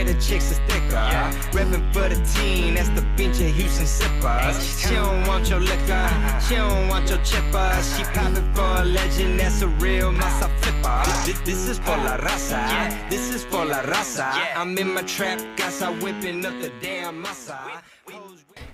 the chicks is thicker. Reppin' for the team, that's the pinche Houston sippers. She don't want your liquor, she don't want your chipper. She poppin' for a legend, that's a real masa flipper. This is for la raza, this is for la raza. I'm in my trap, casa whipping up the damn masa.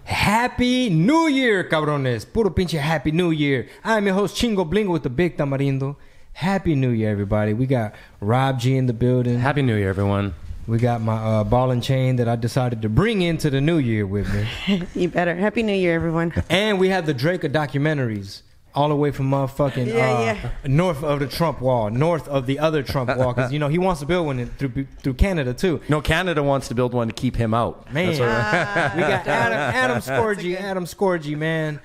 Happy New Year, cabrones. Puro pinche Happy New Year. I'm your host, Chingo Bling with the Big Tamarindo. Happy New Year, everybody. We got Rob G in the building. Happy New Year, everyone. We got my ball and chain that I decided to bring into the new year with me. You better. Happy New Year, everyone. And we have the Drake of documentaries. All the way from motherfucking north of the Trump wall, north of the other Trump wall, because you know he wants to build one through Canada too. No, Canada wants to build one to keep him out. Man, we got Adam Scorgie, man,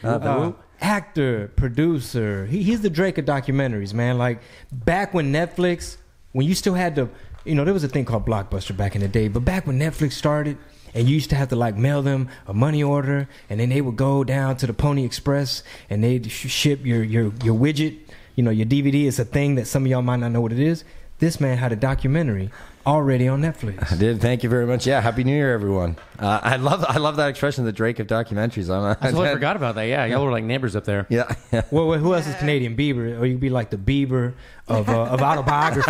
actor, producer. He's the Drake of documentaries, man. Like back when Netflix, when you still had to, you know, there was a thing called Blockbuster back in the day, but back when Netflix started. And you used to have to like mail them a money order, and then they would go down to the Pony Express and they'd ship your widget, you know, your DVD. Is a thing that some of y'all might not know what it is. This man had a documentary already on Netflix. I did. Thank you very much. Yeah, Happy New Year, everyone. I love that expression, the Drake of documentaries. I totally forgot about that. Yeah, y'all were like neighbors up there. Yeah. Well, who else is Canadian? Bieber, or you could be like the Bieber of autobiographies.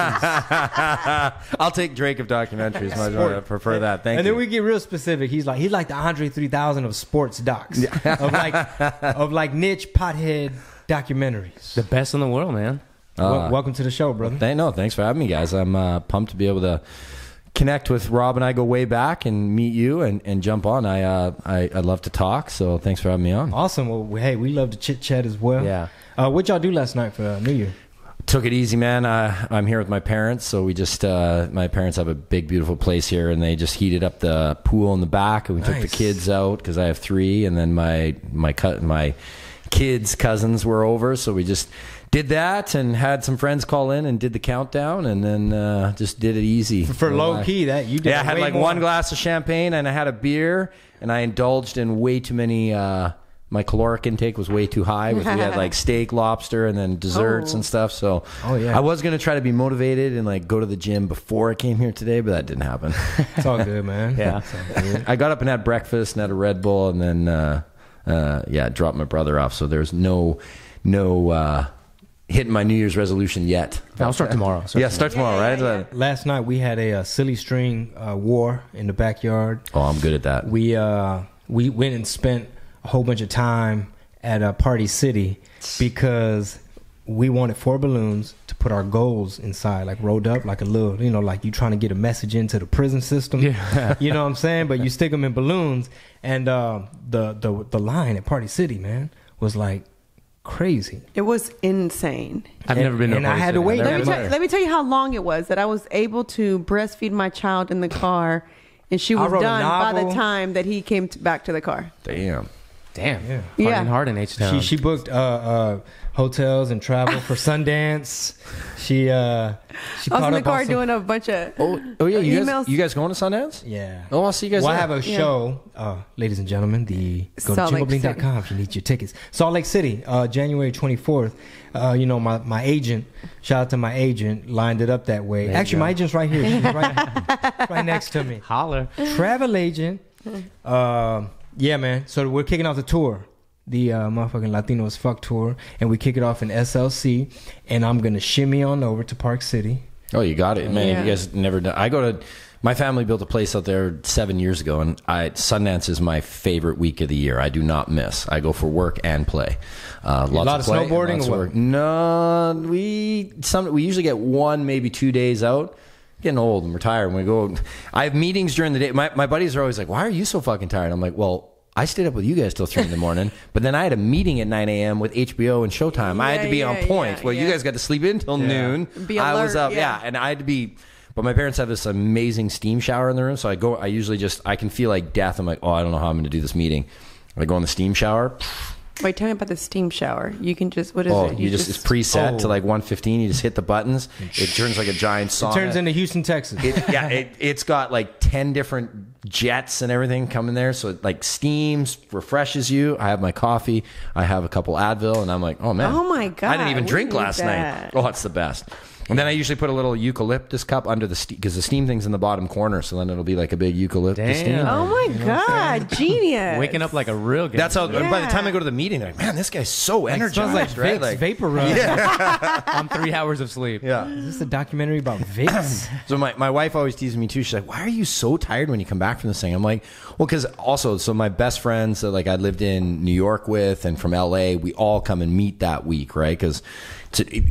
I'll take Drake of documentaries. I prefer that. Thank you. And then we get real specific. He's like the Andre 3000 of sports docs, of like niche pothead documentaries. The best in the world, man. Welcome to the show, brother. Thanks for having me, guys. I'm pumped to be able to connect with Rob and I, go way back and meet you and jump on. I love to talk, so thanks for having me on. Awesome. Well, hey, we love to chit chat as well. Yeah. What y'all do last night for New Year? Took it easy, man. I'm here with my parents, so we just my parents have a big, beautiful place here, and they just heated up the pool in the back, and we took the kids out because I have 3, and then my kids' cousins were over, so we just did that and had some friends call in and did the countdown, and then just did it easy. For low key, that you did. Yeah, I had like one glass of champagne and I had a beer, and I indulged in way too many. My caloric intake was way too high. We had like steak, lobster, and then desserts and stuff. So I was going to try to be motivated and like go to the gym before I came here today, but that didn't happen. It's all good, man. Yeah. Good. I got up and had breakfast and had a Red Bull, and then dropped my brother off. So there's no hitting my New Year's resolution yet. I'll start tomorrow. Start tomorrow, right? Yeah. Last night we had a silly string war in the backyard. Oh, I'm good at that. We went and spent a whole bunch of time at Party City because we wanted 4 balloons to put our goals inside, like rolled up like a little, you know, like you trying to get a message into the prison system. Yeah. You know what I'm saying? But you stick them in balloons, and the line at Party City, man, was like crazy. It was insane. I've never been to and I had to wait. Let me tell you how long it was that I was able to breastfeed my child in the car, and she was done by the time that he came back to the car. Damn. Yeah. Hard in H-Town. She booked hotels and travel for Sundance. She I was in the car doing a bunch of emails. You guys going to Sundance? Yeah. Oh, I'll see you guys. Well, I have a show, ladies and gentlemen. Go to ChingoBling.com if you need your tickets. Salt Lake City, January 24th. You know, my agent. Shout out to my agent. Lined it up that way. Actually, my agent's right here. She's right next to me. Holler. Travel agent. Yeah, man. So we're kicking off the tour, the motherfucking Latino AF Tour, and we kick it off in SLC, and I'm gonna shimmy on over to Park City. Oh, you got it, man. Yeah. You guys never done. My family built a place out there 7 years ago, and Sundance is my favorite week of the year. I do not miss. I go for work and play. A lot of snowboarding or what? No, we usually get 1, maybe 2 days out. Getting old and we're tired. When we go, I have meetings during the day. My buddies are always like, "Why are you so fucking tired?" I'm like, "Well, I stayed up with you guys till 3 in the morning, but then I had a meeting at 9 a.m. with HBO and Showtime. I had to be on point. You guys got to sleep in till noon. I was up, and I had to be." But my parents have this amazing steam shower in the room, so I usually I can feel like death. I'm like, "Oh, I don't know how I'm going to do this meeting." I go in the steam shower. Wait, tell me about the steam shower. You can just, what is it? It's preset to like 115. You just hit the buttons. It turns like a giant sauna. It turns into Houston, Texas. It's got like 10 different jets and everything coming there. So it like steams, refreshes you. I have my coffee. I have a couple Advil, and I'm like, oh man. Oh my God. I didn't even drink last night. Oh, it's the best. And then I usually put a little eucalyptus cup under the steam, because the steam thing's in the bottom corner, so then it'll be like a big eucalyptus steam. Oh my God, genius! Waking up like a real guy. That's how. By the time I go to the meeting, they're like, man, this guy's so energized, smells like right? Vicks, Like, vapor rub. on 3 hours of sleep. yeah. Is this a documentary about Vicks? So my wife always teases me too. She's like, why are you so tired when you come back from this thing? I'm like, well, because also, so my best friends that like I lived in New York with and from LA, we all come and meet that week, right? Because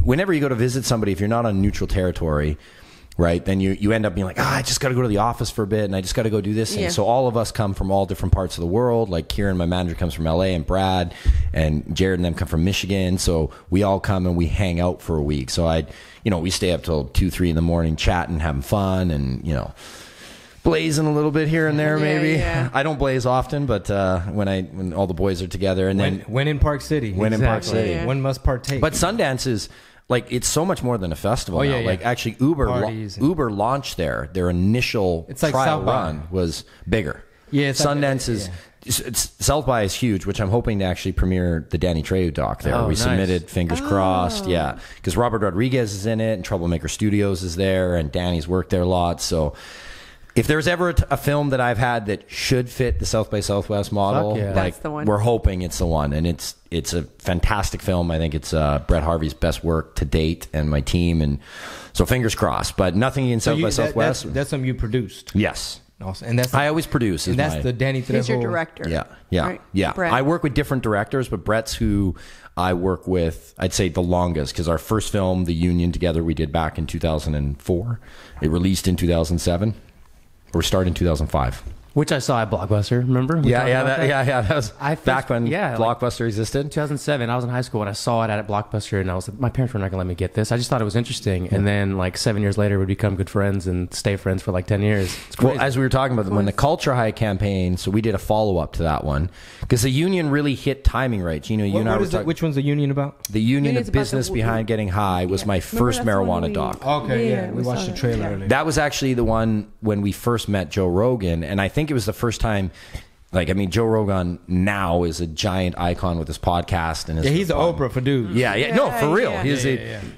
whenever you go to visit somebody, if you're not on neutral territory, right, then you end up being like, I just got to go to the office for a bit and I just got to go do this. Yeah. And so all of us come from all different parts of the world. Like Kieran, my manager, comes from LA, and Brad and Jared and them come from Michigan. So we all come and we hang out for a week. So we stay up till 2-3 in the morning chatting, having fun, and, blazing a little bit here and there, maybe. Yeah. I don't blaze often, but when all the boys are together, and then when in Park City. in Park City. Yeah. One must partake. But Sundance is like, it's so much more than a festival. Oh, now. yeah, yeah. Like actually, Uber launched there. Their initial It's like trial South by. run was bigger. Yeah, it's like- Sundance is. It's South by is huge, which I'm hoping to actually premiere the Danny Trejo doc there. Oh, We nice. submitted, fingers crossed, yeah, because Robert Rodriguez is in it, and Troublemaker Studios is there, and Danny's worked there a lot. So if there's ever a film that I've had that should fit the South by Southwest model, Fuck yeah. like That's the one. we're hoping it's the one, and it's a fantastic film. I think it's Brett Harvey's best work to date, and my team, and so fingers crossed. But nothing against South by Southwest. That's something you produced. Yes. Awesome. And that's I always produce. and that's the Danny Trejo. He's your director. Yeah. Right? Yeah. Brett. I work with different directors, but Brett's who I work with, I'd say the longest, because our first film, The Union, together we did back in 2004. It released in 2007. Or started in 2005. Which I saw at Blockbuster, remember? We talked about that? That was back when like Blockbuster existed. 2007, I was in high school and I saw it at Blockbuster, and I was like, my parents were not going to let me get this. I just thought it was interesting. And then like 7 years later, we become good friends and stay friends for like 10 years. It's crazy. Well, as we were talking about, when the Culture High campaign, so we did a follow-up to that one, because the Union really hit timing right. You and I were talking. Which one's the Union about? The Union Union's of about Business the- Behind Getting High was my first Remember, that's the one marijuana we- doc. Okay, yeah. We we watched saw the that. trailer Yeah. earlier. That was actually the one when we first met Joe Rogan, and I think it was the first time. Like, I mean, Joe Rogan now is a giant icon with his podcast, and He's the Oprah for dudes. Yeah, no, for real. Yeah. He's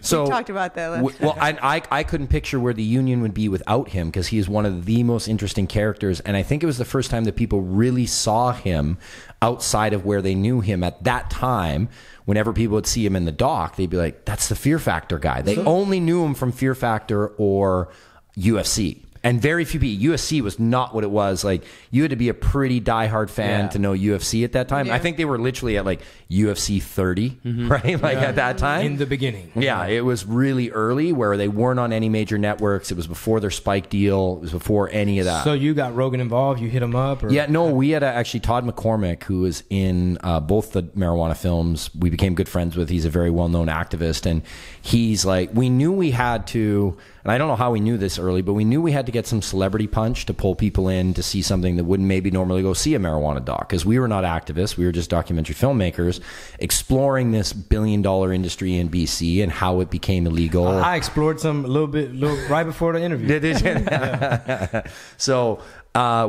so We talked about that last time. well, I couldn't picture where the Union would be without him, because he is one of the most interesting characters, and I think it was the first time that people really saw him outside of where they knew him at that time. Whenever people would see him in the doc, they'd be like, "That's the Fear Factor guy." They only knew him from Fear Factor or UFC. And very few people. UFC was not what it was. Like, you had to be a pretty diehard fan to know UFC at that time. Yeah. I think they were literally at like UFC 30, right? Like at that time. In the beginning. Yeah, it was really early where they weren't on any major networks. It was before their Spike deal. It was before any of that. So you got Rogan involved? You hit him up? Or? Yeah, no, we had actually Todd McCormick, who was in both the marijuana films. We became good friends with. He's a very well-known activist, and he's like, we knew we had to, and I don't know how we knew this early, but we knew we had to get some celebrity punch to pull people in to see something that wouldn't maybe normally go see a marijuana doc, because we were not activists. We were just documentary filmmakers exploring this billion-dollar industry in BC and how it became illegal. I explored some a little bit right before the interview. Did you? So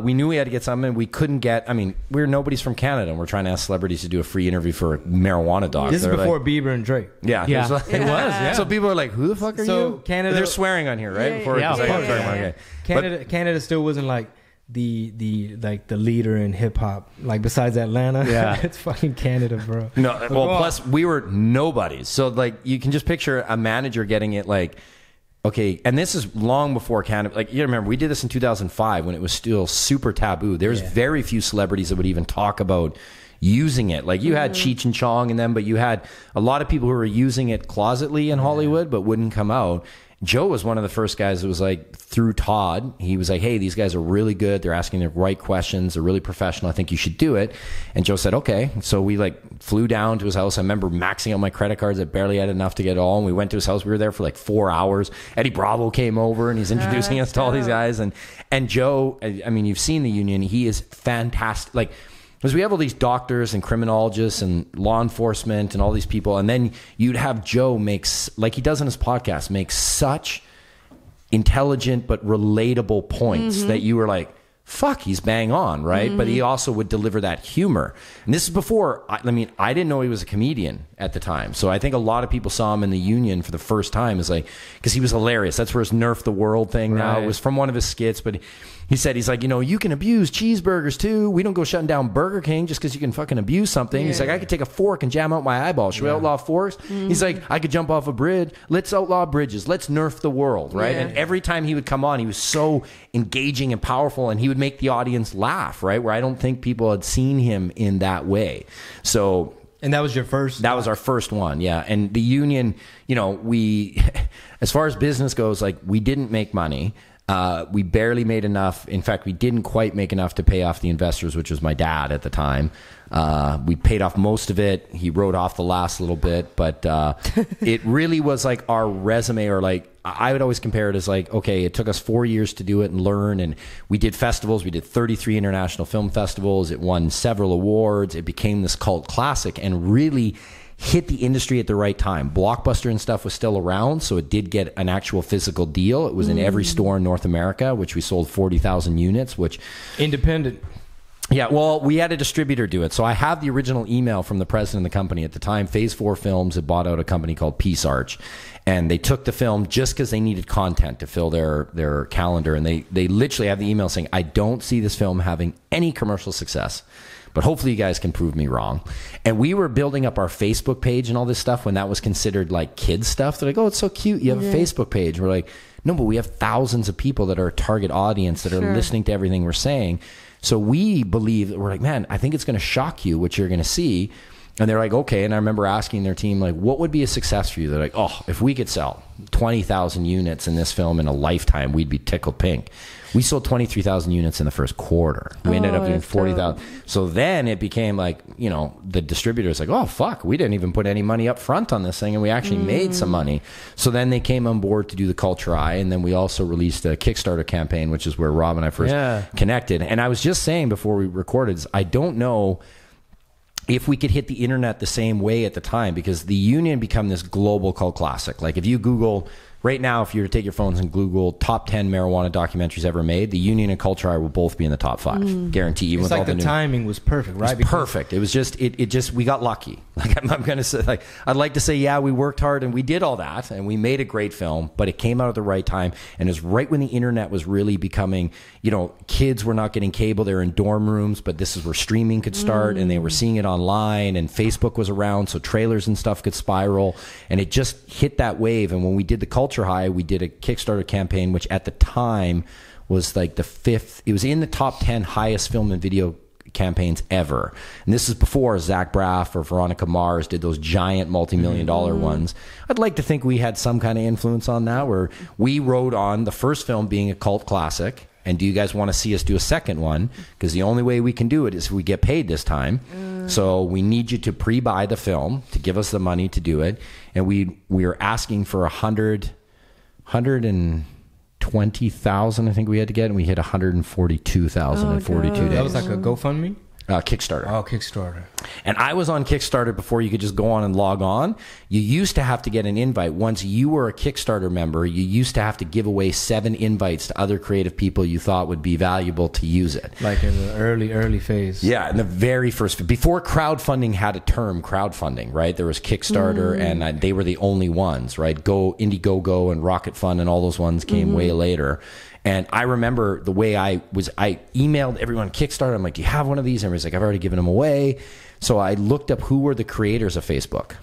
we knew we had to get something. We couldn't get. I mean, nobody's from Canada, and we're trying to ask celebrities to do a free interview for a marijuana doc. This is They're before like, Bieber and Drake. yeah, Yeah. it was. It was, yeah. So people are like, "Who the fuck are So you?" Canada- They're swearing on here, right? Yeah, Before yeah, it's like, yeah, oh, sorry, yeah. okay. Canada still wasn't like the leader in hip hop, like besides Atlanta. Yeah. It's fucking Canada, bro. No, But well, go on. plus we were nobodies. So like, you can just picture a manager getting it like, okay, and this is long before Canada. Like, you remember, we did this in 2005 when it was still super taboo. There's very few celebrities that would even talk about using it. Like, you had Cheech and Chong and them, but you had a lot of people who were using it closetly in Hollywood but wouldn't come out. Joe was one of the first guys that was like, through Todd, he was like, hey, these guys are really good. They're asking the right questions. They're really professional. I think you should do it. And Joe said, okay. So we like flew down to his house. I remember maxing out my credit cards. I barely had enough to get it all. And we went to his house. We were there for like 4 hours. Eddie Bravo came over and he's introducing us to all these guys. And Joe, I mean, you've seen the Union. He is fantastic. Like, because we have all these doctors and criminologists and law enforcement and all these people. And then you'd have Joe like he does in his podcast, make such intelligent but relatable points that you were like, fuck, he's bang on, right? But he also would deliver that humor. And this is before, I didn't know he was a comedian at the time. So I think a lot of people saw him in the Union for the first time as like, because he was hilarious. That's where his Nerf the World thing now. It was from one of his skits, but he said, he's like, you can abuse cheeseburgers too. We don't go shutting down Burger King just because you can fucking abuse something. He's like, I could take a fork and jam out my eyeball. Should we outlaw forks? He's like, I could jump off a bridge. Let's outlaw bridges. Let's Nerf the world, right? And every time he would come on, he was so engaging and powerful, and he would make the audience laugh, right? Where I don't think people had seen him in that way. So... And that was your first? That was our first one, yeah. And the Union, we, as far as business goes, like, we didn't make money. We barely made enough. In fact, we didn't quite make enough to pay off the investors, which was my dad at the time. We paid off most of it. He wrote off the last little bit, but it really was like our resume, or like, I would always compare it as like, okay, it took us 4 years to do it and learn, and we did festivals. We did 33 international film festivals. It won several awards. It became this cult classic and really hit the industry at the right time. Blockbuster and stuff was still around, so it did get an actual physical deal. It was in every store in North America, which we sold 40,000 units, which... Independent. Yeah, well, we had a distributor do it. So I have the original email from the president of the company at the time. Phase 4 Films had bought out a company called Peace Arch, and they took the film just because they needed content to fill their calendar. And they literally have the email saying, I don't see this film having any commercial success, but hopefully you guys can prove me wrong. And we were building up our Facebook page and all this stuff when that was considered like kids stuff. They're like, oh, it's so cute. You have a Facebook page. We're like, no, but we have thousands of people that are a target audience that are listening to everything we're saying. So we believe that we're like, man, I think it's going to shock you what you're going to see. And they're like, okay. And I remember asking their team, like, what would be a success for you? They're like, oh, if we could sell 20,000 units in this film in a lifetime, we'd be tickled pink. We sold 23,000 units in the first quarter. We ended up doing 40,000. So then it became like, the distributor's like, oh, fuck, we didn't even put any money up front on this thing, and we actually made some money. So then they came on board to do the Culture Eye, and then we also released a Kickstarter campaign, which is where Rob and I first connected. And I was just saying before we recorded, I don't know if we could hit the internet the same way at the time, because the Union become this global cult classic. Like if you Google... Right now, if you were to take your phones and Google top 10 marijuana documentaries ever made, the Union and Culture Eye will both be in the top 5. Guarantee. Even it's with like all the timing was perfect, right? It was perfect. It was just, it just, we got lucky. Like I'm going to say, like, I'd like to say, yeah, we worked hard and we did all that and we made a great film, but it came out at the right time. And it was right when the internet was really becoming, kids were not getting cable. They were in dorm rooms, but this is where streaming could start, and they were seeing it online, and Facebook was around, so trailers and stuff could spiral, and it just hit that wave. And when we did the Culture High, we did a Kickstarter campaign, which at the time was like the 5th. It was in the top 10 highest film and video campaigns ever. And this is before Zach Braff or Veronica Mars did those giant multi-million-dollar ones. I'd like to think we had some kind of influence on that, where we rode on the first film being a cult classic. And do you guys want to see us do a second one? Because the only way we can do it is if we get paid this time. So we need you to pre-buy the film to give us the money to do it. And we are asking for 120,000, I think we had to get, and we hit 142,000 in 42 days. That was like a GoFundMe? Kickstarter. Oh, Kickstarter. And I was on Kickstarter before you could just go on and log on. You used to have to get an invite. Once you were a Kickstarter member, you used to have to give away 7 invites to other creative people you thought would be valuable to use it. Like in the early phase. Yeah, in the very first, before crowdfunding had a term, crowdfunding, right? There was Kickstarter, and they were the only ones, right? Indiegogo and Rocket Fund and all those ones came way later. And I remember the way I emailed everyone Kickstarter. I'm like, do you have one of these? And everybody's like, I've already given them away. So I looked up who were the creators of Facebook,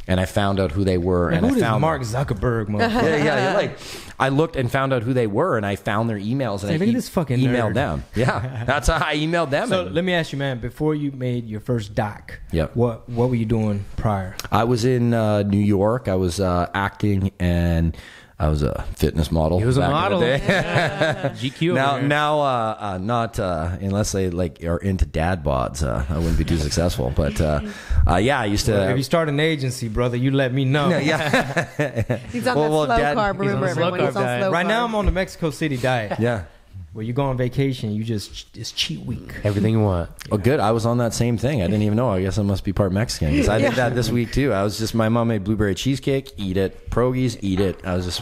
and I found out who they were. Man, and who I found Mark Zuckerberg, motherfucker. yeah. Like, I looked and found out who they were, and I found their emails, and look at this fucking emailed nerd. them. Yeah, that's how I emailed them. So let me ask you, man, before you made your first doc, Yep. what were you doing prior? I was in New York. I was acting, and I was a fitness model. He was a back model. in the day. GQ. Now, not unless they are into dad bods. I wouldn't be too successful. But I used to. If you start an agency, brother, you let me know. He's on that slow carb. Remember, everyone. He's on slow Right carb. now, I'm on the Mexico City diet. Yeah. where you go on vacation, it's cheat week. Everything you want. Oh, good. I was on that same thing. I didn't even know. I guess I must be part Mexican because I did that this week too. I was just, my mom made blueberry cheesecake, eat it. Pierogies, eat it. I was just,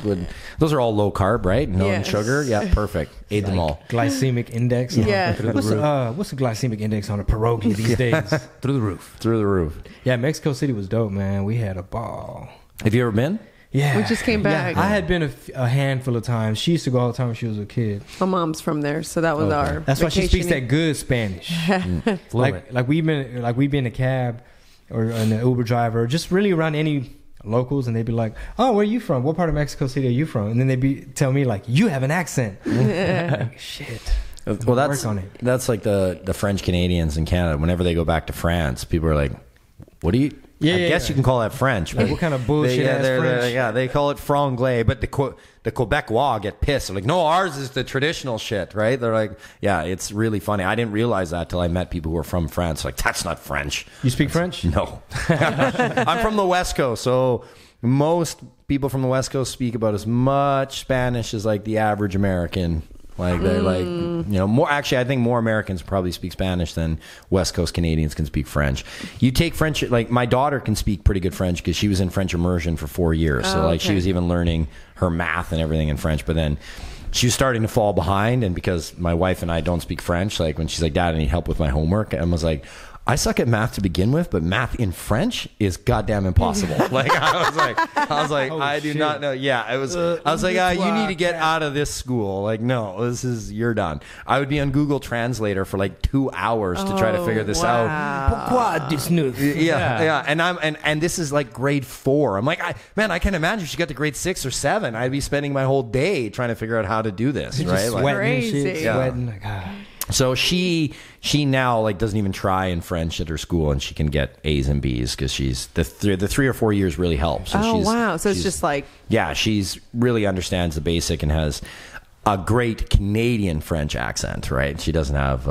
those are all low carb, right? No sugar. Yeah, perfect. Ate them all. Glycemic index. Yeah. What's the glycemic index on a pierogi these days? Through the roof. Through the roof. Yeah, Mexico City was dope, man. We had a ball. Have you ever been? Yeah. We just came back. Yeah, I had been a handful of times. She used to go all the time when she was a kid. My mom's from there, so that was our. That's why she speaks that good Spanish. like we've been a cab or an Uber driver, just really around any locals, and they'd be like, "Oh, where are you from? What part of Mexico City are you from?" And then they'd tell me like, "You have an accent." Like, shit. Well, that's like the French Canadians in Canada. Whenever they go back to France, people are like, "What do you?" I guess you can call that French. Like, what kind of bullshit French? They call it franglais, but the Quebecois get pissed. They're like, no, ours is the traditional shit, right? They're like, yeah, it's really funny. I didn't realize that till I met people who are from France. Like, that's not French. You speak French? No. I'm from the West Coast, so most people from the West Coast speak about as much Spanish as like the average American. Like they're like, more. Actually, I think more Americans probably speak Spanish than West Coast Canadians can speak French. You take French, like my daughter can speak pretty good French because she was in French immersion for 4 years. So like she was even learning her math and everything in French. But then she was starting to fall behind, and because my wife and I don't speak French, like when she's like, "Dad, I need help with my homework," and I was like, I suck at math to begin with, but math in French is goddamn impossible. Like I was like, I do not know. Yeah, I was like, you need to get out of this school. Like, no, you're done. I would be on Google Translator for like 2 hours to try to figure this out. Pourquoi this news? Yeah. And this is like grade 4. I'm like, I can't imagine if she got to grade 6 or 7. I'd be spending my whole day trying to figure out how to do this. Right? Just sweating and shit, Yeah. sweating. Like, So she now like doesn't even try in French at her school, and she can get A's and B's because she's the 3 or 4 years really helps. So wow! So it's just like she's really understands the basic and has a great Canadian French accent, right? She doesn't have.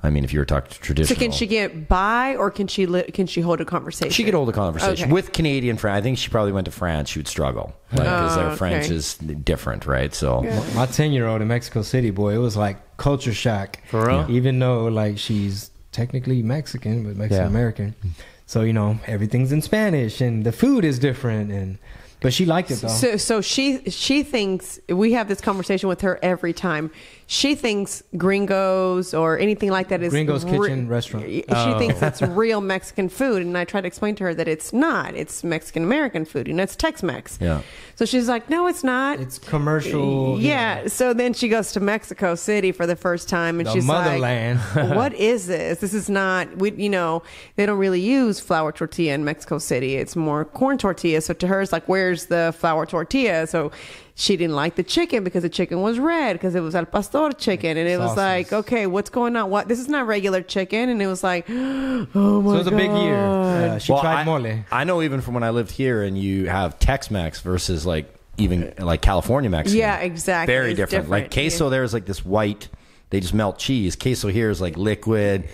If you were talking traditional, so can she get by, or can she hold a conversation? She could hold a conversation Okay. with Canadian French. I think she probably went to France. She would struggle because their French is different, right? So my 10-year-old in Mexico City, boy, it was like culture shock. For real? Even though like she's technically Mexican, but Mexican American, so everything's in Spanish and the food is different, but she liked it though. So she thinks, we have this conversation with her every time. She thinks Gringos or anything like that is Gringo's Kitchen restaurant. She thinks it's real Mexican food, and I try to explain to her that it's not. It's Mexican American food, it's Tex-Mex. Yeah. So she's like, no, it's not. It's commercial. Yeah. So then she goes to Mexico City for the first time, and The she's motherland. like, what is this? This is not. They don't really use flour tortilla in Mexico City. It's more corn tortilla. So to her, it's like, where's the flour tortilla? So she didn't like the chicken because the chicken was red, because it was al pastor chicken, and it was like, okay, what's going on? What? This is not regular chicken, and it was like, oh my god. So it was a big year. She tried mole. I know even from when I lived here, and you have Tex-Mex versus like even like California Mexican. Yeah, exactly. Very different. Like queso, there is like this white. They just melt cheese. Queso here is like liquid,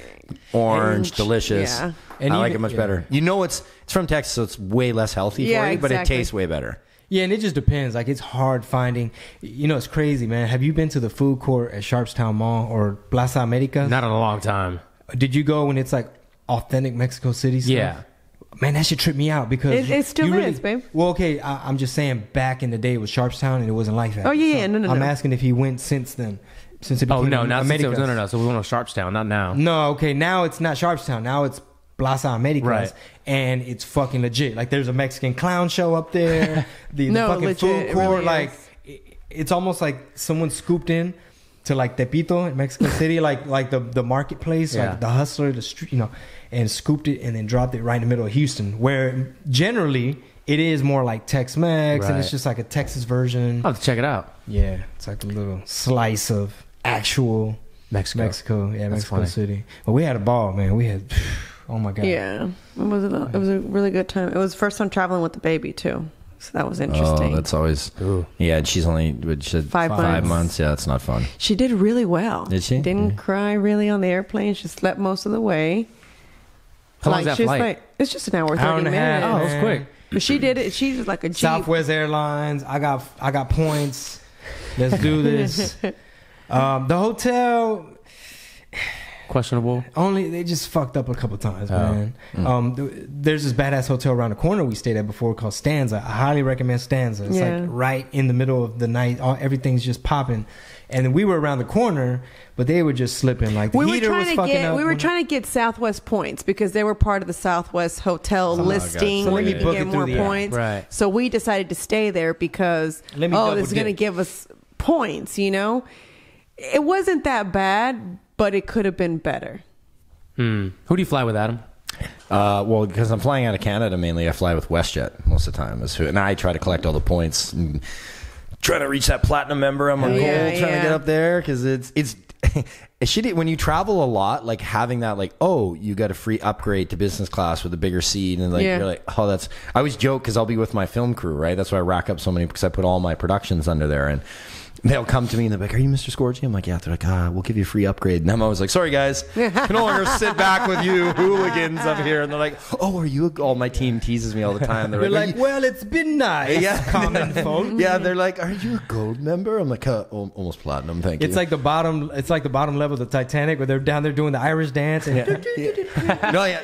orange, delicious. Yeah. And I like it much better. It's from Texas, so it's way less healthy for you, but it tastes way better. Yeah, and it just depends. Like, it's hard finding. It's crazy, man. Have you been to the food court at Sharpstown Mall or Plaza America? Not in a long time. Did you go when it's like authentic Mexico City stuff? Yeah. Man, that should trip me out because it still is, babe. Well, okay, I'm just saying back in the day it was Sharpstown and it wasn't like that. Oh yeah, no. I'm asking if he went since then. Since it became not Americas. since it was, no. So we went to Sharpstown, not now. No, okay, now it's not Sharpstown. Now it's Plaza Americas, right. And it's fucking legit. Like, there's a Mexican clown show up there. The fucking legit, food court, really like it's almost like someone scooped in to like Tepito in Mexico City, like the marketplace, like the hustler, the street, and scooped it and then dropped it right in the middle of Houston, where generally it is more like Tex-Mex, and it's just like a Texas version. I'll have to check it out. Yeah, it's like a little slice of actual Mexico. Yeah, Mexico City. But we had a ball, man. We had. Oh my god! Yeah, it was a really good time. It was the first time traveling with the baby too, so that was interesting. Oh, that's always. Ooh. Yeah, and she's only 5 months. Yeah, that's not fun. She did really well. Did she? Didn't cry really on the airplane. She slept most of the way. How long is that flight? It's just an hour, 30 minutes. Oh, it was quick. But she did it. She was like a Jeep. Southwest Airlines. I got points. Let's do this. The hotel. Questionable. Only they just fucked up a couple times, man. There's this badass hotel around the corner we stayed at before called Stanza. I highly recommend Stanza. It's like right in the middle of the night. Everything's just popping. And then we were around the corner, but they were just slipping. Like the heater was fucking up. We were trying to get Southwest points because they were part of the Southwest hotel listing where you can get more points. Right. So we decided to stay there because this is going to give us points. You know, it wasn't that bad, but it could have been better. Who do you fly with, Adam? Well, because I'm flying out of Canada mainly, I fly with WestJet most of the time. And I try to collect all the points and try to reach that platinum member. I'm on gold trying to get up there because it's shitty when you travel a lot. Like having that, like, oh, you got a free upgrade to business class with a bigger seat, and like you're like, oh, that's. I always joke because I'll be with my film crew, right? That's why I rack up so many because I put all my productions under there and. They'll come to me and they're like, "Are you Mr. Scorgie?" I'm like, "Yeah." They're like, "We'll give you a free upgrade." And I'm always like, "Sorry, guys, can no longer sit back with you hooligans up here." And they're like, "Oh, are you?" All my team teases me all the time. They're like, "Well, it's been nice." Yeah, common folk. Yeah, they're like, "Are you a gold member?" I'm like, "Almost platinum, thank you." It's like the bottom. It's like the bottom level of the Titanic where they're down there doing the Irish dance. And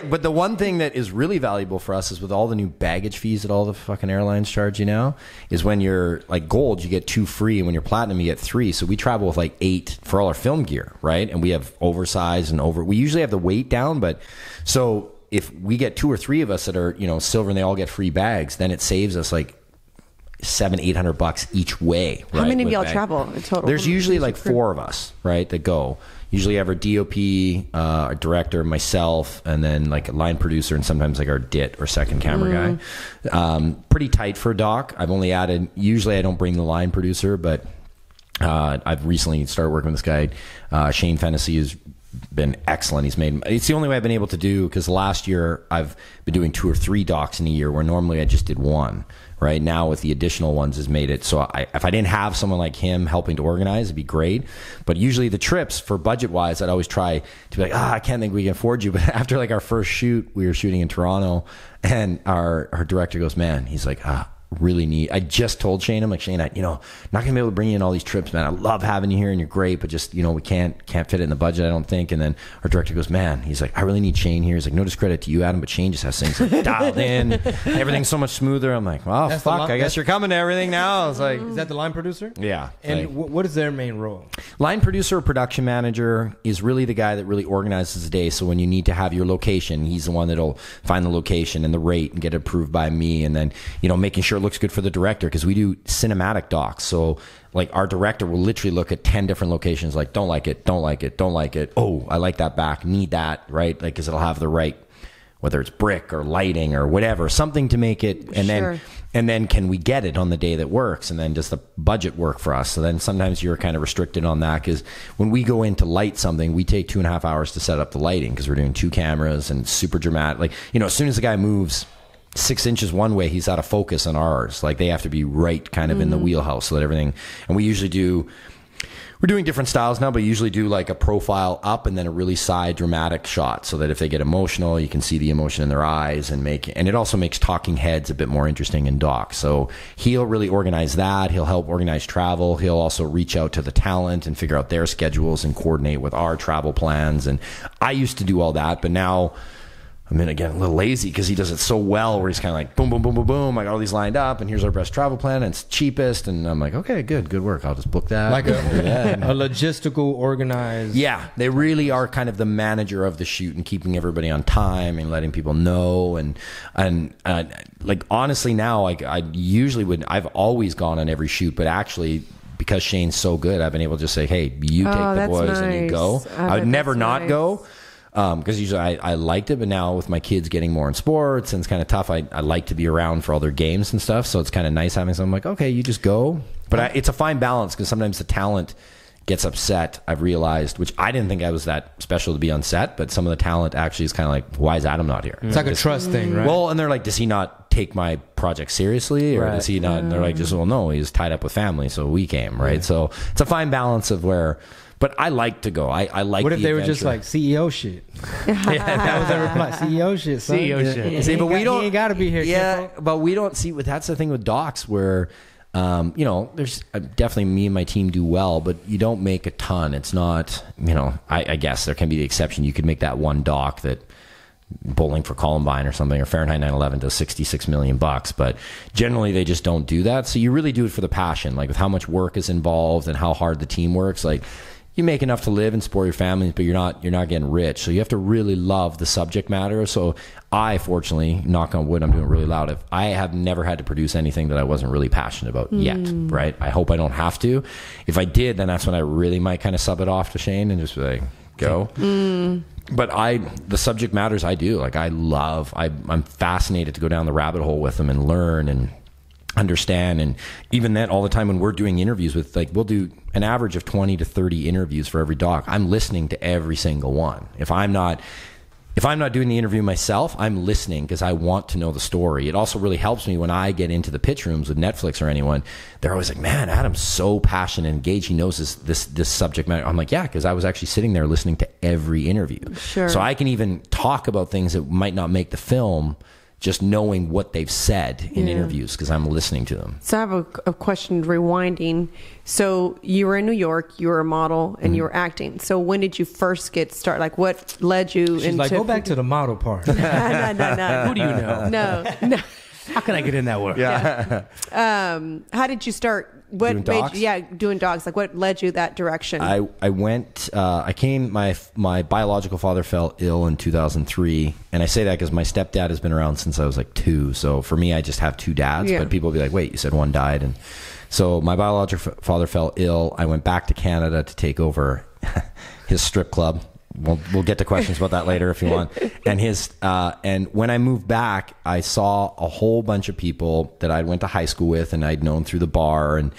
But the one thing that is really valuable for us is with all the new baggage fees that all the fucking airlines charge you now, is when you're like gold, you get 2 free, and when you're platinum, you get 3. So we travel with like 8 for all our film gear, right? And we have oversized and we usually have the weight down, but so if we get 2 or 3 of us that are, silver and they all get free bags, then it saves us like $700-800 each way. How right, many of y'all travel in total? There's usually like 4 of us, right, that go. Usually have our DOP, our director, myself, and then like a line producer, and sometimes like our DIT or second camera guy. Pretty tight for a doc. I've only added, usually I don't bring the line producer, but I've recently started working with this guy, Shane Fennessy, has been excellent. It's the only way I've been able to do, because last year I've been doing 2 or 3 docs in a year where normally I just did 1. Right now with the additional ones has made it so if I didn't have someone like him helping to organize, it'd be great. But usually the trips, for budget wise, I'd always try to be like, I can't think we can afford you. But after like our first shoot, we were shooting in Toronto, and our director goes, man, he's like, really neat. I just told Shane, I'm like, Shane, not gonna be able to bring you in all these trips, man. I love having you here and you're great, but just, we can't fit it in the budget, I don't think. And then our director goes, man, he's like, I really need Shane here. He's like, no discredit to you, Adam, but Shane just has things like dialed in. Everything's so much smoother. I'm like, well, fuck, I guess you're coming to everything now. I was like, is that the line producer? Yeah. And what is their main role? Line producer or production manager is really the guy that really organizes the day. So when you need to have your location, he's the one that'll find the location and the rate and get it approved by me. And then, making sure it looks good for the director, because we do cinematic docs. So like our director will literally look at 10 different locations, like don't like it, don't like it, don't like it. Oh, I like that back, need that, right? Like, because it'll have the right, whether it's brick or lighting or whatever, something to make it. And then can we get it on the day that works? And then does the budget work for us? So then sometimes you're kind of restricted on that, because when we go in to light something, we take 2.5 hours to set up the lighting, because we're doing 2 cameras and super dramatic. Like, as soon as the guy moves 6 inches one way, he's out of focus on ours. Like, they have to be right kind of in the wheelhouse so that everything. And we usually we're doing different styles now, but usually do like a profile up and then a really side dramatic shot, so that if they get emotional, you can see the emotion in their eyes, and it also makes talking heads a bit more interesting in docs. So he'll really organize that. He'll help organize travel. He'll also reach out to the talent and figure out their schedules and coordinate with our travel plans. And I used to do all that, but now I'm again a little lazy, because he does it so well, where he's kind of like boom, boom, boom, boom, boom. I got all these lined up, and here's our best travel plan, and it's cheapest. And I'm like, okay, good work. I'll just book that. Like a logistical, organized. Yeah, they really are kind of the manager of the shoot and keeping everybody on time and letting people know. And like, honestly, now I usually I've always gone on every shoot, but actually, because Shane's so good, I've been able to just say, hey, you take the boys and you go. I would never not go. Because usually I liked it, but now with my kids getting more in sports and it's kind of tough, I like to be around for all their games and stuff. So it's kind of nice having someone like, okay, you just go. But it's a fine balance, because sometimes the talent gets upset, I've realized, which I didn't think I was that special to be on set, but some of the talent actually is kind of like, why is Adam not here? It's like a trust thing, right? Well, and they're like, does he not take my project seriously, or does he not? And they're like, no, he's tied up with family, so we came, right? So it's a fine balance of where. But I like to go. I like. What if they adventure. were just like CEO shit? That was their reply. CEO shit. Son. CEO shit. See, but we don't. He ain't got to be here. Yeah, but we don't see. That's the thing with docs, where You know, there's definitely me and my team do well, but you don't make a ton. It's not, you know, I guess there can be the exception. You could make that one doc that Bowling for Columbine or something, or Fahrenheit 9/11 does $66 million, but generally they just don't do that. So you really do it for the passion, like with how much work is involved and how hard the team works. Like, you make enough to live and support your family, but you're not getting rich. So you have to really love the subject matter. So I, fortunately, knock on wood, I'm doing it really loud, I have never had to produce anything that I wasn't really passionate about yet, right? I hope I don't have to. If I did, then that's when I really might kind of sub it off to Shane and just be like, go. But the subject matters I do. Like, I'm fascinated to go down the rabbit hole with them and learn and understand. And even then, all the time when we're doing interviews with, like, we'll do an average of 20 to 30 interviews for every doc. I'm listening to every single one. If I'm not doing the interview myself, I'm listening because I want to know the story. It also really helps me when I get into the pitch rooms with Netflix or anyone. They're always like, man, Adam's so passionate and engaged. He knows this subject matter. I'm like, yeah, because I was actually sitting there listening to every interview. Sure. So I can even talk about things that might not make the film, just knowing what they've said in interviews because I'm listening to them. So I have a question rewinding. So you were in New York, you were a model, and you were acting. So when did you first get started? Like, what led you She's into... like, go back to the model part. No. Who do you know? No. How can I get in that world? Yeah. How did you start? What Doing made docs? you, doing dogs. Like, what led you that direction? My biological father fell ill in 2003. And I say that because my stepdad has been around since I was like 2. So for me, I just have 2 dads. Yeah. But people will be like, wait, you said one died. And so my biological father fell ill. I went back to Canada to take over his strip club. We'll get to questions about that later if you want. And when I moved back, I saw a whole bunch of people that I went to high school with and I'd known through the bar and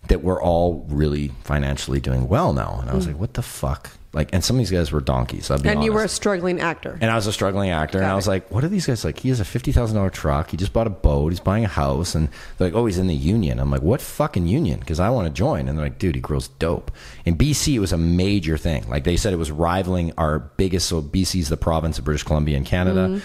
that were all really financially doing well now. And I was like, what the fuck? Like, and some of these guys were donkeys. I'll be honest. You were a struggling actor. And I was a struggling actor. And I was like, what are these guys like? He has a $50,000 truck. He just bought a boat. He's buying a house. And they're like, oh, he's in the union. I'm like, what fucking union? Because I want to join. And they're like, dude, he grows dope. In BC, it was a major thing. Like, they said it was rivaling our biggest. So BC's the province of British Columbia in Canada.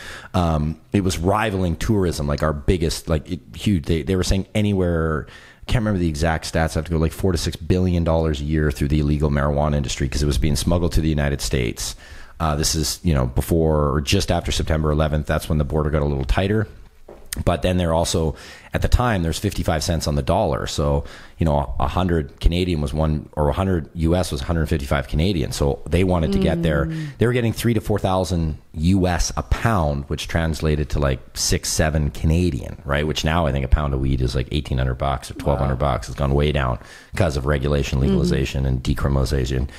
It was rivaling tourism, like our biggest, like huge. They were saying anywhere. I can't remember the exact stats. I have to go like $4 to $6 billion a year through the illegal marijuana industry because it was being smuggled to the United States. This is, before or just after September 11th. That's when the border got a little tighter. But then they're also, at the time, there's 55 cents on the dollar. So, 100 Canadian was 100 US was 155 Canadian. So they wanted to get there. They were getting 3,000 to 4,000 US a pound, which translated to like 6-7 Canadian, right? Which now I think a pound of weed is like $1,800 or $1,200. It's gone way down because of regulation, legalization, and decriminalization.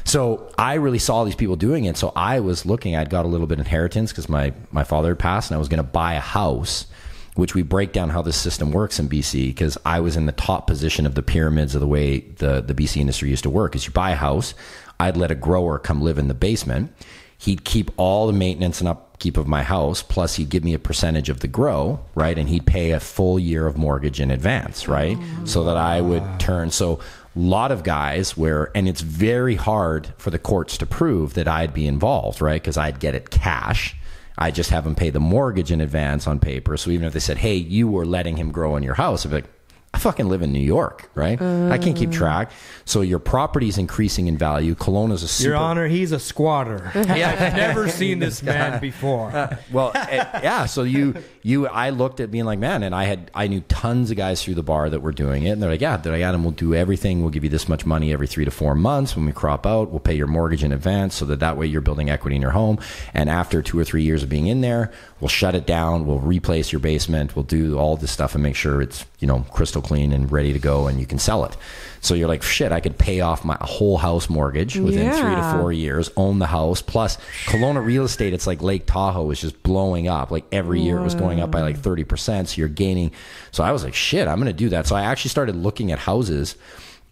So I really saw these people doing it. So I was looking, I'd got a little bit of inheritance because my father had passed and I was going to buy a house, which we break down how this system works in BC because I was in the top position of the pyramids of the way the BC industry used to work. Is you buy a house, I'd let a grower come live in the basement. He'd keep all the maintenance and upkeep of my house, plus he'd give me a percentage of the grow, right? And he'd pay a full year of mortgage in advance, right? So that I would turn. So a lot of guys and it's very hard for the courts to prove that I'd be involved, right? Because I'd get it cash. I just have them pay the mortgage in advance on paper. So even if they said, hey, you were letting him grow in your house, I'd be like, I fucking live in New York, right? I can't keep track. So your property's increasing in value. Kelowna's a super... Your Honor, he's a squatter. Yeah. I've never seen this man before. Well, yeah. So I looked at being like, man, and I knew tons of guys through the bar that were doing it, and they're like, Adam, we'll do everything. We'll give you this much money every 3 to 4 months. When we crop out, we'll pay your mortgage in advance, so that way you're building equity in your home. And after 2 or 3 years of being in there, we'll shut it down. We'll replace your basement. We'll do all this stuff and make sure it's crystal clean and ready to go, and you can sell it. So you're like, shit, I could pay off my whole house mortgage within 3 to 4 years, own the house. Plus, Kelowna real estate, it's like Lake Tahoe is just blowing up. Like every year it was going up by like 30%. So you're gaining. So I was like, shit, I'm going to do that. So I actually started looking at houses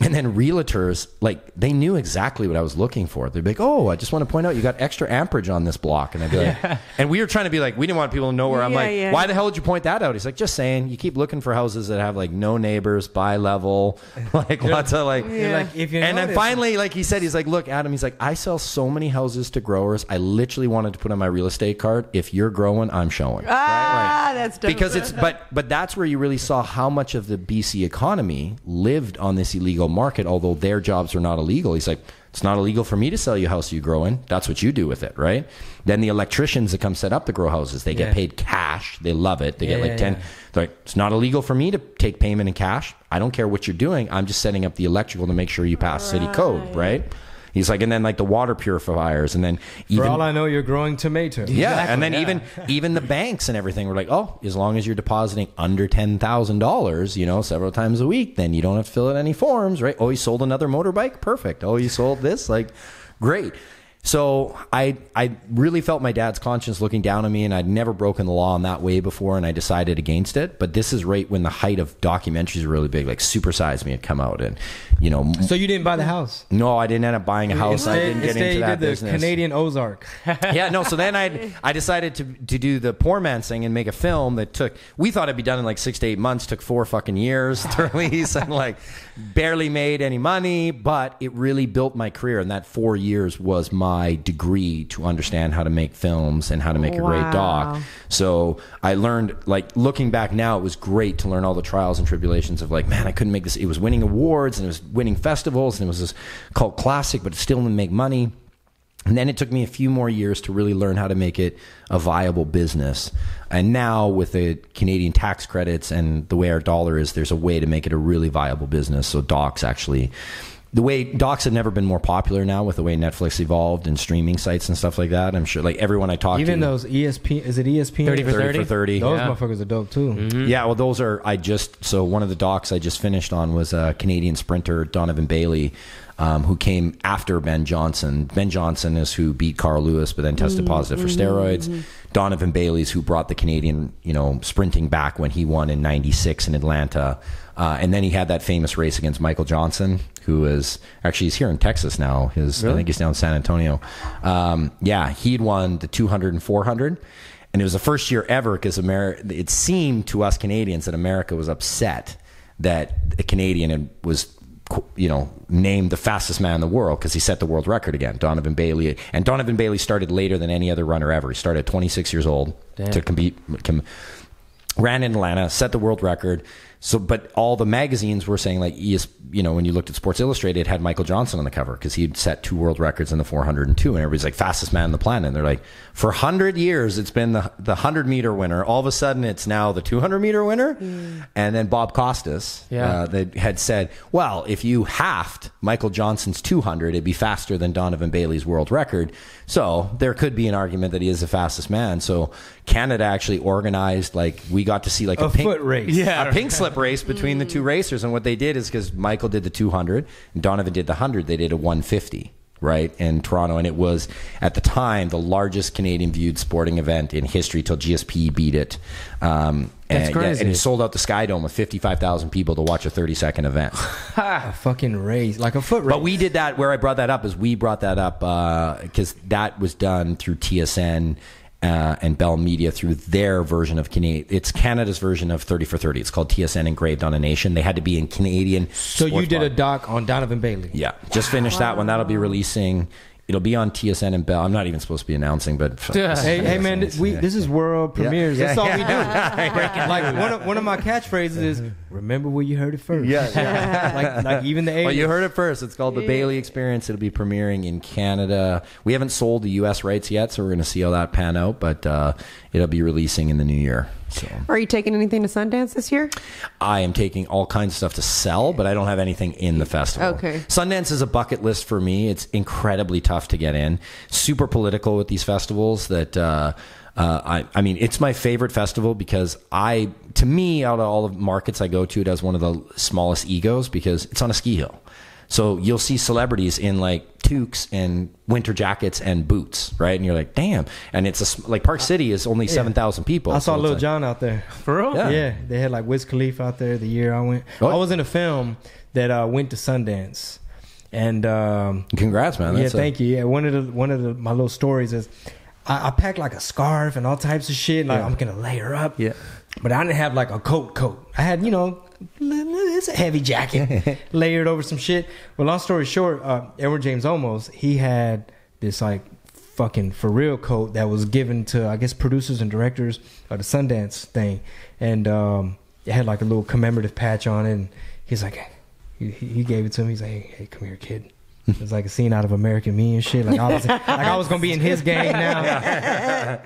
And then realtors, like, they knew exactly what I was looking for. They'd be like, "Oh, I just want to point out you got extra amperage on this block." And I'd be like, and we were trying to be like, we didn't want people to know where I'm like, why the hell did you point that out? He's like, just saying, you keep looking for houses that have like no neighbors, bi-level, like lots of like, like if you and then notice- finally, like he said, he's like, look, Adam, he's like, I sell so many houses to growers. I literally wanted to put on my real estate card, if you're growing, I'm showing. That's dope. Because it's, but that's where you really saw how much of the BC economy lived on this illegal market, although their jobs are not illegal. He's like, it's not illegal for me to sell you a house you grow in. That's what you do with it, right? Then the electricians that come set up the grow houses, they get paid cash. They love it. They get like 10. They're like, it's not illegal for me to take payment in cash. I don't care what you're doing. I'm just setting up the electrical to make sure you pass city code, right? He's like, and then like the water purifiers, and then even, for all I know, you're growing tomato. yeah, and then even the banks and everything were like, oh, as long as you're depositing under $10,000, you know, several times a week, then you don't have to fill out any forms, right? Oh, you sold another motorbike? Perfect. Oh, you sold this? Like, great. So I really felt my dad's conscience looking down on me, and I'd never broken the law in that way before, and I decided against it. But this is right when the height of documentaries were really big, like Super Size Me had come out, and you know. So you didn't buy the house? No, I didn't end up buying a house. I didn't get into that business. Canadian Ozark. Yeah, no. So then I decided to do the poor man's thing and make a film that took. We thought it'd be done in like 6 to 8 months. Took 4 fucking years to release, and like barely made any money. But it really built my career, and that 4 years was my degree to understand how to make films and how to make a great doc. So I learned, like, looking back now, it was great to learn all the trials and tribulations of like, man, I couldn't make this. It was winning awards and it was winning festivals and it was this cult classic, but it still didn't make money. And then it took me a few more years to really learn how to make it a viable business. And now with the Canadian tax credits and the way our dollar is, there's a way to make it a really viable business. So docs actually, the way docs have never been more popular now with the way Netflix evolved and streaming sites and stuff like that. I'm sure like everyone I talk to. Even those ESPN, is it ESPN? 30 for 30? 30. Those motherfuckers are dope too. Mm-hmm. Yeah, well, those are, so one of the docs I just finished on was a Canadian sprinter, Donovan Bailey, who came after Ben Johnson. Ben Johnson is who beat Carl Lewis, but then tested positive for steroids. Donovan Bailey's who brought the Canadian, you know, sprinting back when he won in '96 in Atlanta. And then he had that famous race against Michael Johnson, who is actually, he's here in Texas now. I think he's down in San Antonio. Yeah, he'd won the 200 and 400. And it was the first year ever because it seemed to us Canadians that America was upset that a Canadian was, you know, named the fastest man in the world because he set the world record again, Donovan Bailey. And Donovan Bailey started later than any other runner ever. He started at 26 years old to compete. Ran in Atlanta, set the world record. So, but all the magazines were saying, like, you know, when you looked at Sports Illustrated, it had Michael Johnson on the cover because he'd set 2 world records in the 400 and 2, and everybody's like, fastest man on the planet. And they're like, for 100 years, it's been the 100-meter winner. All of a sudden, it's now the 200-meter winner. And then Bob Costas, they had said, well, if you halved Michael Johnson's 200, it'd be faster than Donovan Bailey's world record. So there could be an argument that he is the fastest man. So Canada actually organized, like, we got to see like a foot race. A pink slip race between the two racers. And what they did is, because Michael did the 200 and Donovan did the 100, they did a 150, right, in Toronto. And it was, at the time, the largest Canadian viewed sporting event in history till GSP beat it. That's crazy. And it sold out the Sky Dome with 55,000 people to watch a 30-second event. A fucking race, like a foot race. But we did that, where I brought that up is we brought that up because that was done through TSN and Bell Media through their version of Canadian. It's Canada's version of 30 for 30. It's called TSN Engraved on a Nation. They had to be in Canadian. So you did a doc on Donovan Bailey. Yeah, just finished that one. That'll be releasing. It'll be on TSN and Bell. I'm not even supposed to be announcing, but hey man, this is world premieres. That's all we do. Like one of my catchphrases is, "Remember where you heard it first." like even the 80s. Well, you heard it first. It's called the Bailey Experience. It'll be premiering in Canada. We haven't sold the U.S. rights yet, so we're going to see how that pan out. But it'll be releasing in the new year. So. Are you taking anything to Sundance this year? I am taking all kinds of stuff to sell, but I don't have anything in the festival. Okay. Sundance is a bucket list for me. It's incredibly tough to get in. Super political with these festivals. That I mean, it's my favorite festival because to me, out of all the markets I go to, it has one of the smallest egos because it's on a ski hill. So you'll see celebrities in like toques and winter jackets and boots, right? And you're like, damn. And it's like Park City is only 7,000 people. I saw Lil John out there. For real? Yeah. Yeah, they had like Wiz Khalifa out there the year I went. Oh. I was in a film that went to Sundance. And congrats, man. That's thank you. Yeah, one of my little stories is I packed like a scarf and all types of shit. Like I'm gonna layer up. Yeah. But I didn't have like a coat. I had, it's a heavy jacket layered over some shit. Well, long story short, Edward James Olmos, he had this like fucking for real coat that was given to, I guess, producers and directors of the Sundance thing. And it had like a little commemorative patch on it. And he's like, he gave it to me. He's like, hey, come here, kid. It was like a scene out of American Me and shit. Like I was gonna be in his game now.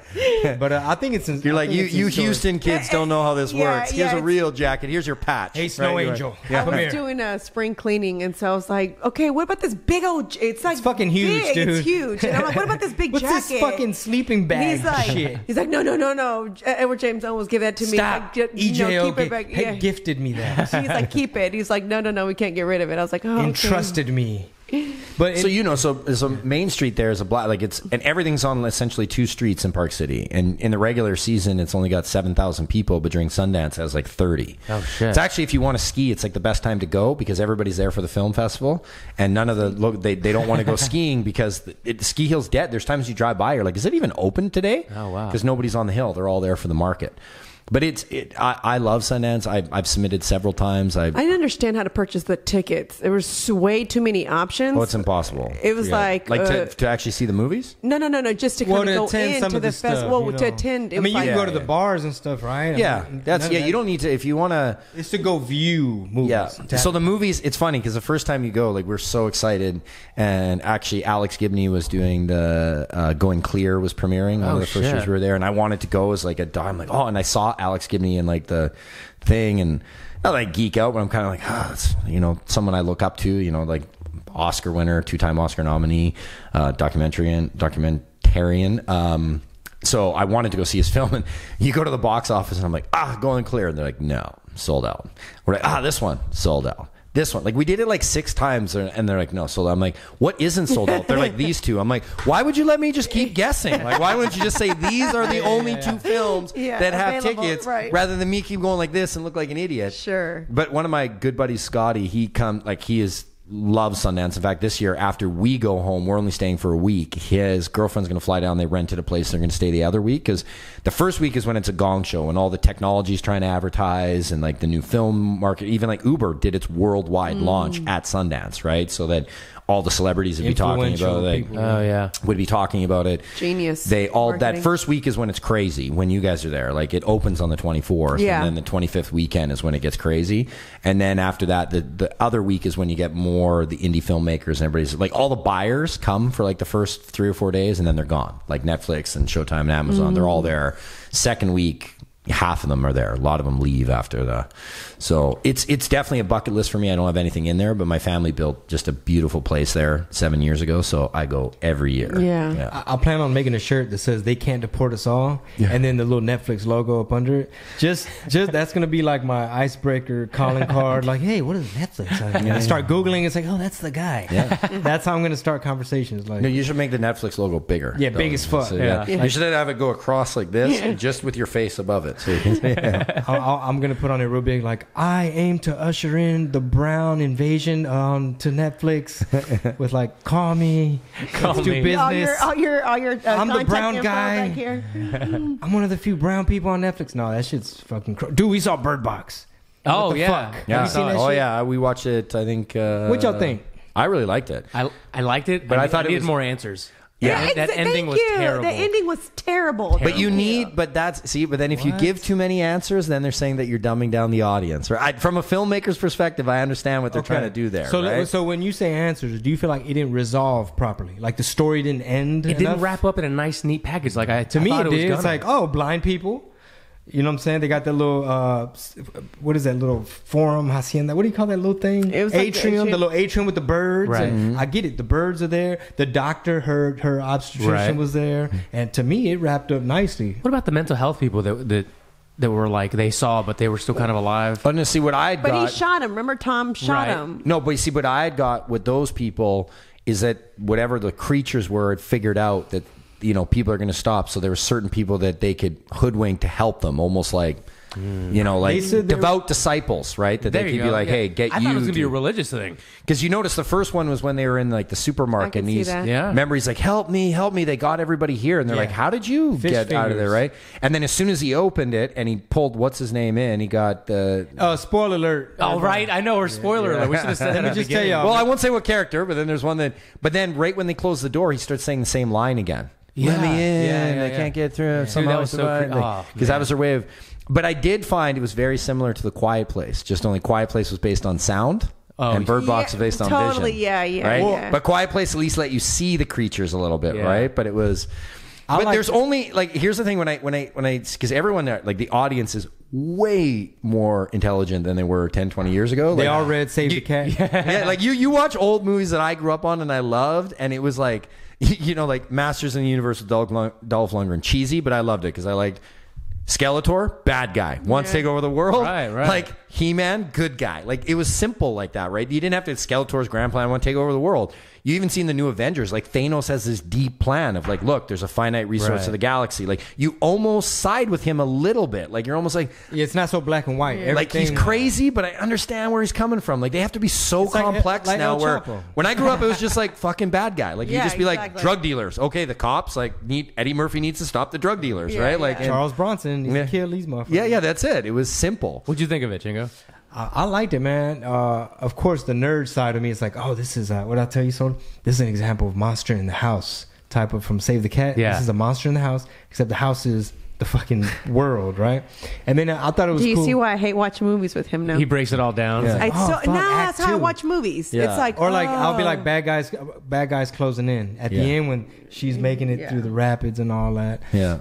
But I think it's. You're like you Houston kids don't know how this works. Here's a real jacket. Here's your patch. Hey, Snow Angel. I was doing a spring cleaning, and so I was like, okay, what about this big old? It's like fucking huge, big. dude. It's huge. And I'm like, what about this big What's jacket? this fucking sleeping bag shit? He's like, no. Edward James Olmos gave that to me. Stop. Like, EJO keep it back. gifted me that. He's like, keep it. He's like, no, we can't get rid of it. I was like, oh, entrusted me. But so Main Street there is a block, like and everything's on essentially 2 streets in Park City, and in the regular season it's only got 7,000 people, but during Sundance it has like 30. Oh shit! It's actually, if you want to ski, it's like the best time to go because everybody's there for the film festival, and none of they don't want to go skiing because the ski hill's dead. There's times you drive by, you're like, is it even open today? Oh wow! Because nobody's on the hill. They're all there for the market. But I love Sundance. I've submitted several times. I didn't understand how to purchase the tickets. There was way too many options. Oh, it's impossible. It was to actually see the movies? No. Just to kind of go into the festival. To attend. I mean, you can go to the bars and stuff, right? Yeah, you don't need to if you want to. It's to go view movies. Yeah. So the movies, it's funny because the first time you go, like we're so excited, and actually Alex Gibney was doing the Going Clear was premiering. One of the first years we were there, and I wanted to go as like I'm like, and I saw Alex Gibney in like the thing, and not like geek out, but I'm kind of like, it's someone I look up to, like Oscar winner, 2-time Oscar nominee, documentarian. So I wanted to go see his film, and you go to the box office, and I'm like, Going Clear, and they're like, no, sold out. We're like, this one sold out. This one, like we did it like 6 times, and they're like, no, sold out. I'm like, what isn't sold out? They're like, these 2. I'm like, why would you let me just keep guessing? Like, why wouldn't you just say these are the only 2 films that have tickets, rather than me keep going like this and look like an idiot? Sure. But one of my good buddies, Scotty, he loves Sundance. In fact, this year after we go home, we're only staying for a week. His girlfriend's going to fly down. They rented a place. They're going to stay the other week because the first week is when it's a gong show and all the technology's trying to advertise and like the new film market. Even like Uber did its worldwide launch at Sundance, right? So that all the celebrities would be talking about it. Would be talking about it. Genius. They all that first week is when it's crazy. When you guys are there, like it opens on the 24th, and then the 25th weekend is when it gets crazy. And then after that, the other week is when you get more the indie filmmakers and everybody's like all the buyers come for like the first 3 or 4 days, and then they're gone. Like Netflix and Showtime and Amazon, they're all there. Second week, half of them are there. A lot of them leave after the. So it's definitely a bucket list for me. I don't have anything in there, but my family built just a beautiful place there 7 years ago, so I go every year. Yeah. I plan on making a shirt that says "They can't deport us all," and then the little Netflix logo up under it. Just that's gonna be like my icebreaker calling card. Like, hey, what is Netflix? I start googling. It's like, oh, that's the guy. Yeah. That's how I'm gonna start conversations. Like, no, you should make the Netflix logo bigger. Yeah, big as fuck. So, you should have it go across like this, just with your face above it. So you can, I'm gonna put on it real big, like, I aim to usher in the brown invasion to Netflix with like, call me, let's do business. All your I'm the brown guy. Right here. I'm one of the few brown people on Netflix. No, that shit's fucking dude. We saw Bird Box. Oh what the fuck? Yeah. Have you seen that shit? Yeah, we watched it. I think. What y'all think? I really liked it. I liked it, but I thought it it needed was more answers. Yeah, that ending was terrible. The ending was terrible. But you need, but then if you give too many answers, then they're saying that you're dumbing down the audience. Right? From a filmmaker's perspective, I understand what they're trying to do there. So, right? So when you say answers, do you feel like it didn't resolve properly? Like the story didn't end? It didn't wrap up in a nice, neat package. Like to me, it did. It's like, blind people. You know what I'm saying? They got that little, what is that little forum, hacienda? What do you call that little thing? It was atrium, the little atrium with the birds. Right. And I get it. The birds are there. The doctor, her obstetrician was there. And to me, it wrapped up nicely. What about the mental health people that were like, they saw, but they were still kind of alive? But no, see what I got. But he shot him. Remember, Tom shot him. No, but you see what I had got with those people is that whatever the creatures were, it figured out that, people are going to stop. So there were certain people that they could hoodwink to help them, almost like You know, like devout disciples, right? That There they you could be go. like, hey, get I you. thought it was gonna be a religious thing. Because you notice the first one was when they were in like the supermarket, and see he's that. Yeah. remember he's like, help me. They got everybody here, and they're like, how did you get out of there, right? And then as soon as he opened it and he pulled what's his name in, he got the. Spoiler alert. Oh, right. I know. Or spoiler alert. We should have said that. Let me just tell y'all. Well, I won't say what character, but then there's one that. But then right when they close the door, he starts saying the same line again. Let me in. Yeah, I can't get through. Dude, Somehow that was so because that was their way of. But I did find it was very similar to The Quiet Place. Just only Quiet Place was based on sound. And Bird Box is based on totally, vision. yeah. Right? Yeah. But Quiet Place at least let you see the creatures a little bit, right? But it was. But there's only like here's the thing when I because everyone there, like the audience is way more intelligent than they were 10, 20 years ago. They Like, all read Save the Cat. yeah, like you watch old movies that I grew up on and I loved, and it was like you know, like Masters in the Universe with Dolph Lundgren, cheesy, but I loved it because I liked Skeletor, bad guy, wants to take over the world. Right. Like He-Man, good guy. Like it was simple like that, right? You didn't have to Skeletor's grand plan, I want to take over the world. You even see in the new Avengers, like Thanos has this deep plan of like, look, there's a finite resource of the galaxy. Like you almost side with him a little bit. Like you're almost like, Yeah, it's not so black and white. like he's crazy, but I understand where he's coming from. Like they have to be so like- complex like now. El Where Chapo. when I grew up, it was just like fucking bad guy. Like you Yeah, just be like exactly. drug dealers. Okay, the cops like Eddie Murphy needs to stop the drug dealers, right? Like and- Charles Bronson needs to kill these motherfuckers. yeah, that's it. It was simple. What'd you think of it, Chingo? I liked it, man. Of course, the nerd side of me is like, oh, this is what I tell you, so this is an example of monster in the house type of from Save the Cat. Yeah. This is a monster in the house, except the house is the fucking world, right? And then I thought it was Do you cool. see why I hate watching movies with him now? He breaks it all down. Yeah. It's Oh, so, fuck, nah, Act that's how I 2. watch movies. Yeah. It's like, Or like I'll be like oh. bad guys closing in at the end when she's making it through the rapids and all that. Yeah.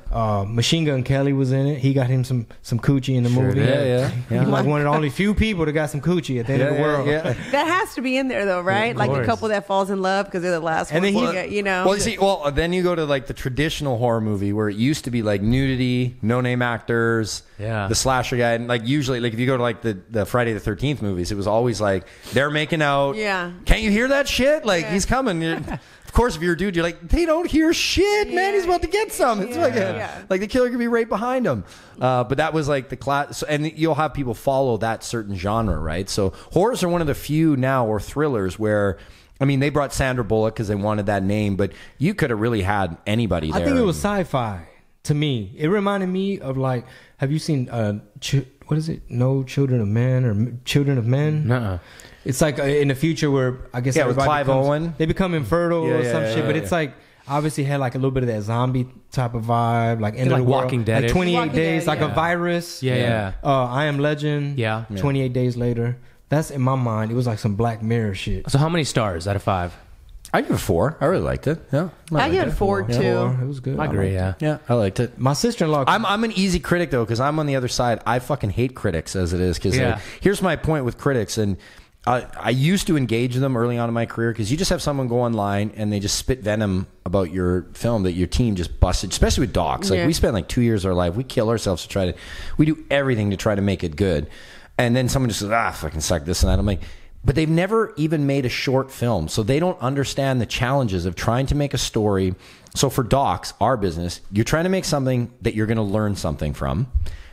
Machine Gun Kelly was in it. He got him some coochie in the movie. Yeah. He's like one of the only few people that got some coochie at the end of the world. Yeah. That has to be in there though, right? Like a course. couple that falls in love because they're the last And one. then You get, you know. Well, you see, then you go to like the traditional horror movie where it used to be like nudity, no name actors, the slasher guy, and like usually, like if you go to like the Friday the 13th movies, it was always like they're making out. Yeah. Can't you hear that shit? Like he's coming. Of course, if you're a dude, you're like, they don't hear shit, man. He's about to get some. It's like the killer could be right behind him. But that was like the class, and you'll have people follow that certain genre, right? So horrors are one of the few now, or thrillers, where. I mean, they brought Sandra Bullock because they wanted that name, but you could have really had anybody there. I think it was sci-fi to me. It reminded me of like, have you seen what is it? No Children of Men or Children of Men? Nuh-uh. It's like in the future where I guess with everybody Clive Owen. They become infertile or some shit, but it's like obviously had like a little bit of that zombie type of vibe, like end of like the world, Walking Dead-ish. like 28 Walking days, Dead, like yeah. a virus. Yeah. I Am Legend. Yeah. 28 days later. That's in my mind. It was like some Black Mirror shit. So how many stars out of 5? I give it 4. I really liked it. Yeah, I give it 4 too. It was good. I agree. Yeah. Yeah, I liked it. My sister-in-law. I'm an easy critic though, because I'm on the other side. I fucking hate critics as it is. Because here's my point with critics, and I used to engage them early on in my career because you just have someone go online and they just spit venom about your film that your team just busted, especially with docs. Like we spent like 2 years of our life, we kill ourselves to we do everything to try to make it good, and then someone just says, fucking suck this and that. I'm like. But they've never even made a short film, so they don't understand the challenges of trying to make a story. So for docs, our business, you're trying to make something that you're going to learn something from,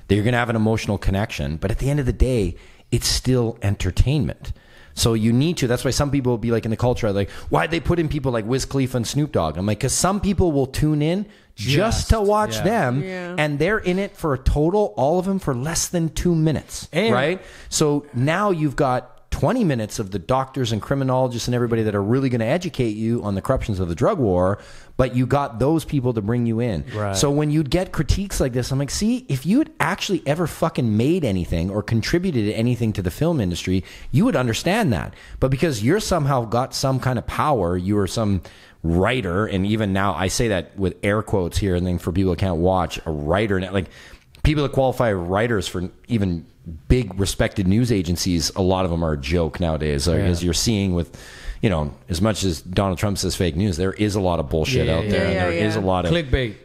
that you're going to have an emotional connection. But at the end of the day, it's still entertainment. So you need to. That's why some people will be like in the culture, like, why'd they put in people like Wiz Khalifa and Snoop Dogg? I'm like, because some people will tune in just to watch them, and they're in it for a total, all of them, for less than 2 minutes, right? So now you've got 20 minutes of the doctors and criminologists and everybody that are really going to educate you on the corruptions of the drug war, but you got those people to bring you in. Right. So when you'd get critiques like this, I'm like, see, if you had actually ever fucking made anything or contributed anything to the film industry, you would understand that. But because you're somehow got some kind of power, you are some writer, and even now I say that with air quotes here, and then for people that can't watch, a writer, like people that qualify writers for even big respected news agencies, a lot of them are a joke nowadays. As you're seeing with, you know, as much as Donald Trump says fake news, there is a lot of bullshit out there, and there is a lot of clickbait.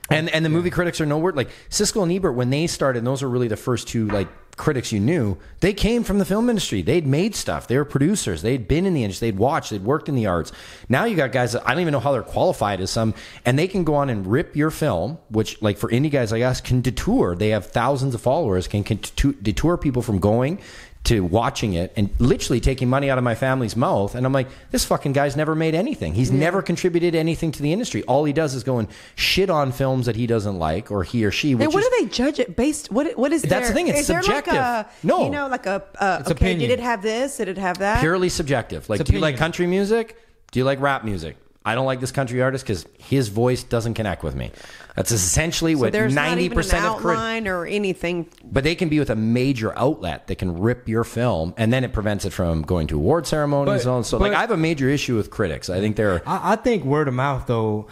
And the movie critics are no word. Like Siskel and Ebert, when they started, and those are really the first two like critics you knew, they came from the film industry. They'd made stuff. They were producers. They'd been in the industry. They'd watched. They'd worked in the arts. Now you got guys that I don't even know how they're qualified as some, and they can go on and rip your film, which, like, for indie guys like us, can detour. They have thousands of followers, can detour people from going to watching it and literally taking money out of my family's mouth. And I'm like, this fucking guy's never made anything. He's never contributed anything to the industry. All he does is go and shit on films that he doesn't like, or he or she. And what do they judge it based? What is that's the thing? It's subjective. No, you know, like a it's okay. opinion. Did it have this? Did it have that? Purely subjective. Like, It's do you like opinion. country music? Do you like rap music? I don't like this country artist because his voice doesn't connect with me. That's essentially So what there's 90% not even an of critics. outline or anything. But they can be with a major outlet that can rip your film, and then it prevents it from going to award ceremonies. But- and so, but- like, I have a major issue with critics. I think they're I think word of mouth though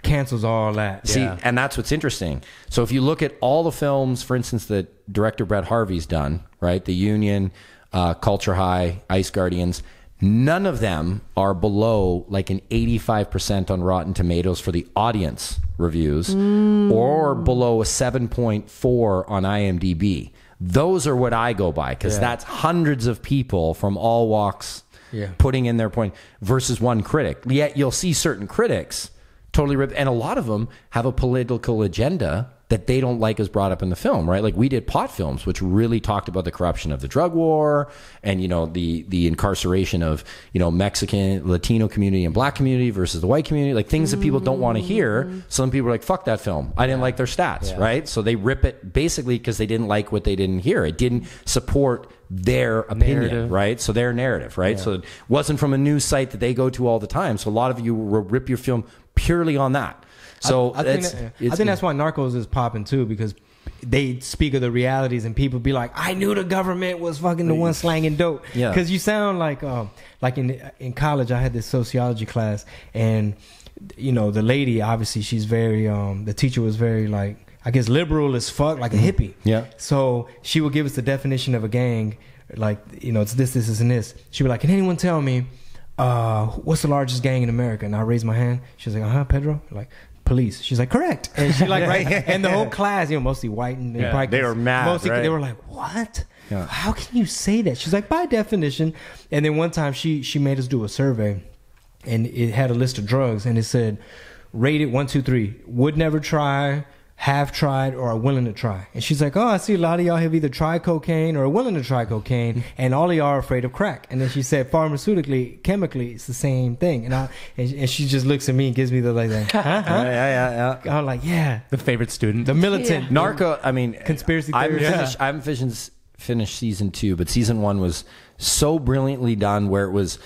cancels all that. see, and that's what's interesting. So if you look at all the films, for instance, that director Brett Harvey's done, right? The Union, Culture High, Ice Guardians. None of them are below like an 85% on Rotten Tomatoes for the audience reviews, or below a 7.4 on IMDb. Those are what I go by, because that's hundreds of people from all walks putting in their point versus one critic. Yet you'll see certain critics totally rip, and a lot of them have a political agenda that they don't like is brought up in the film, right? Like, we did Pot Films, which really talked about the corruption of the drug war and, you know, the incarceration of, you know, Mexican, Latino community and black community versus the white community, like things that people don't want to hear. Some people are like, fuck that film. I didn't like their stats, right? So they rip it basically because they didn't like what they didn't hear. It didn't support their opinion, Narrative. right? So their narrative, right? So it wasn't from a news site that they go to all the time. So a lot of you will rip your film purely on that. So I think that's why Narcos is popping too, because they speak of the realities and people be like, I knew the government was fucking the one slanging dope. Yeah. Because you sound like in college I had this sociology class, and you know the lady, obviously she's very the teacher was very, like, I guess liberal as fuck, like a hippie. Yeah. So she would give us the definition of a gang, like, you know, it's this, and this. She'd be like, can anyone tell me what's the largest gang in America? And I raised my hand. She was like, Pedro? Like, police. She's like, correct. And she like, right. And the whole class, you know, mostly white, and they were mad, mostly, right? They were like, what? Yeah. How can you say that? She's like, by definition. And then one time she made us do a survey, and it had a list of drugs, and it said, rated 1, 2, 3, would never try, have tried, or are willing to try. And she's like, oh, I see a lot of y'all have either tried cocaine or are willing to try cocaine, and all of y'all are afraid of crack. And then she said, pharmaceutically, chemically, it's the same thing. And she just looks at me and gives me the, like, that, yeah. I'm like, yeah, The favorite student. the militant. Narco, I mean, Conspiracy I theories. haven't finished season 2, but season 1 was so brilliantly done, where it was,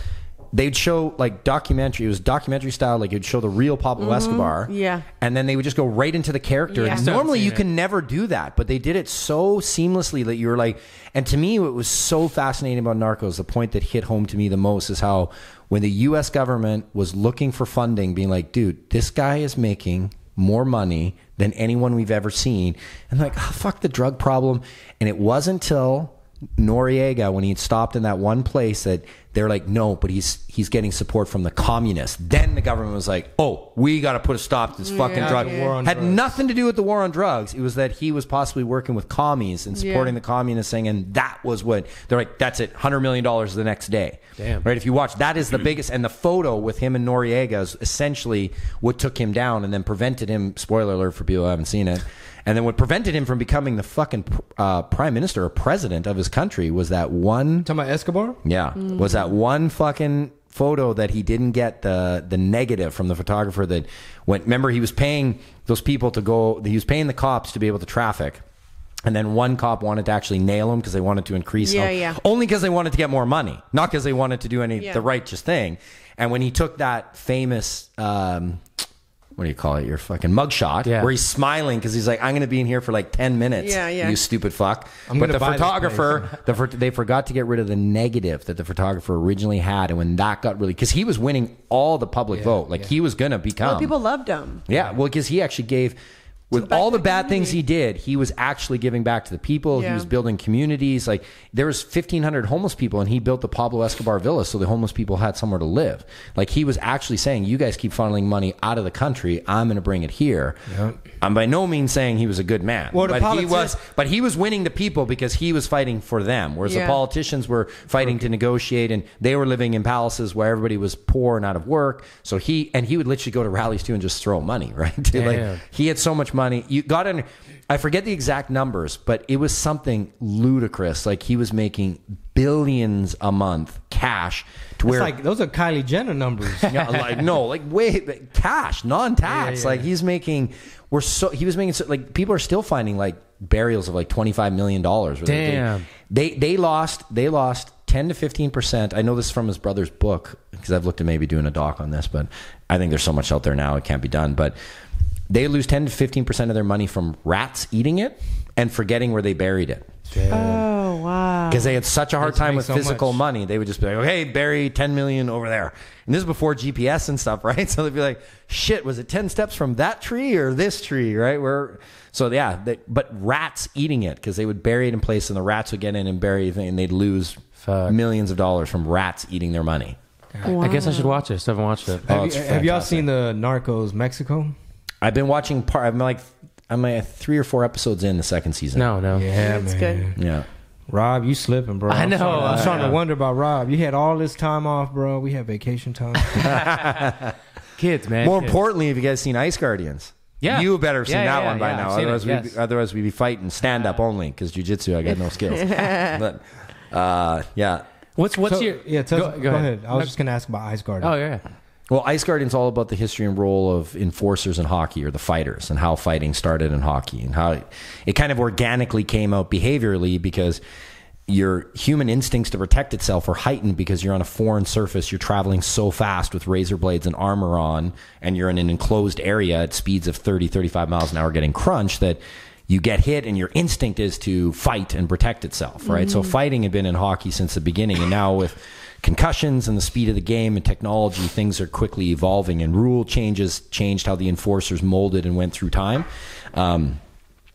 they'd show like documentary. It was documentary style. Like, it'd show the real Pablo Escobar. Yeah. And then they would just go right into the character. Yeah. And normally you can never do that, but they did it so seamlessly that you were like, and to me, what was so fascinating about Narcos, the point that hit home to me the most, is how when the U.S. government was looking for funding, being like, dude, this guy is making more money than anyone we've ever seen. And like, oh, fuck the drug problem. And it wasn't until Noriega, when he had stopped in that one place, that they're like, no, but he's getting support from the communists. Then the government was like, oh, we got to put a stop to this fucking drug. the war on Had drugs. nothing to do with the war on drugs. It was that he was possibly working with commies and supporting the communist thing, and that was what they're like, that's it, $100 million the next day. Damn. Right? If you watch, that is the biggest, and the photo with him and Noriega is essentially what took him down and then prevented him, spoiler alert for people who haven't seen it, and then what prevented him from becoming the fucking prime minister or president of his country was that one. Talking about Escobar? Yeah. Was that one fucking photo that he didn't get the negative from the photographer that went, remember, he was paying those people to go, he was paying the cops to be able to traffic. And then one cop wanted to actually nail him because they wanted to increase only because they wanted to get more money, not because they wanted to do the righteous thing. And when he took that famous what do you call it? Your fucking mugshot, where he's smiling because he's like, I'm going to be in here for like 10 minutes. You stupid fuck. But the photographer, they forgot to get rid of the negative that the photographer originally had. And when that got really, because he was winning all the public vote, like he was going to become. Well, people loved him. Yeah, well, because he actually gave with all the bad things he did, he was actually giving back to the people. Yeah. He was building communities. Like there was 1,500 homeless people, and he built the Pablo Escobar Villa so the homeless people had somewhere to live. Like he was actually saying, you guys keep funneling money out of the country. I'm going to bring it here. Yep. I'm by no means saying he was a good man, well, but he was winning the people because he was fighting for them. Whereas the politicians were fighting to negotiate, and they were living in palaces where everybody was poor and out of work. So he would literally go to rallies too and just throw money, right? Like he had so much money. You got in. I forget the exact numbers, but it was something ludicrous. Like he was making billions a month cash. To where like those are Kylie Jenner numbers. Like cash, non-tax. Like he was making like people are still finding like burials of like $25 million. Damn. They lost 10 to 15%. I know this from his brother's book because I've looked at maybe doing a doc on this, but I think there's so much out there now it can't be done. But they lose 10 to 15% of their money from rats eating it and forgetting where they buried it. Oh, wow. Because they had such a hard time with physical money. They would just be like, okay, bury 10 million over there. And this is before GPS and stuff, right? So they'd be like, shit, was it 10 steps from that tree or this tree, right? But rats eating it because they would bury it in place and the rats would get in and bury it and they'd lose millions of dollars from rats eating their money. Wow. I guess I should watch it. I still haven't watched it. Have y'all seen the Narcos Mexico? I've been watching I'm like 3 or 4 episodes in the second season. No. Yeah, it's man. good. Yeah. Rob, you slipping, bro. I know. I was starting to wonder about Rob. You had all this time off, bro. We had vacation time. Kids, man. More importantly, have you guys seen Ice Guardians? Yeah. You better have seen that one by now. Otherwise, we'd be fighting stand up only because jiu-jitsu, I got no skills. But yeah. What's So, your... go ahead. I was just going to ask about Ice Guardians. Oh, yeah. Well, Ice Guardian's all about the history and role of enforcers in hockey, or the fighters, and how fighting started in hockey, and how it kind of organically came out behaviorally because your human instincts to protect itself are heightened because you're on a foreign surface, you're traveling so fast with razor blades and armor on, and you're in an enclosed area at speeds of 30, 35 miles an hour getting crunched, that you get hit and your instinct is to fight and protect itself, right? So fighting had been in hockey since the beginning, and now with concussions and the speed of the game and technology, things are quickly evolving, and rule changes changed how the enforcers molded and went through time.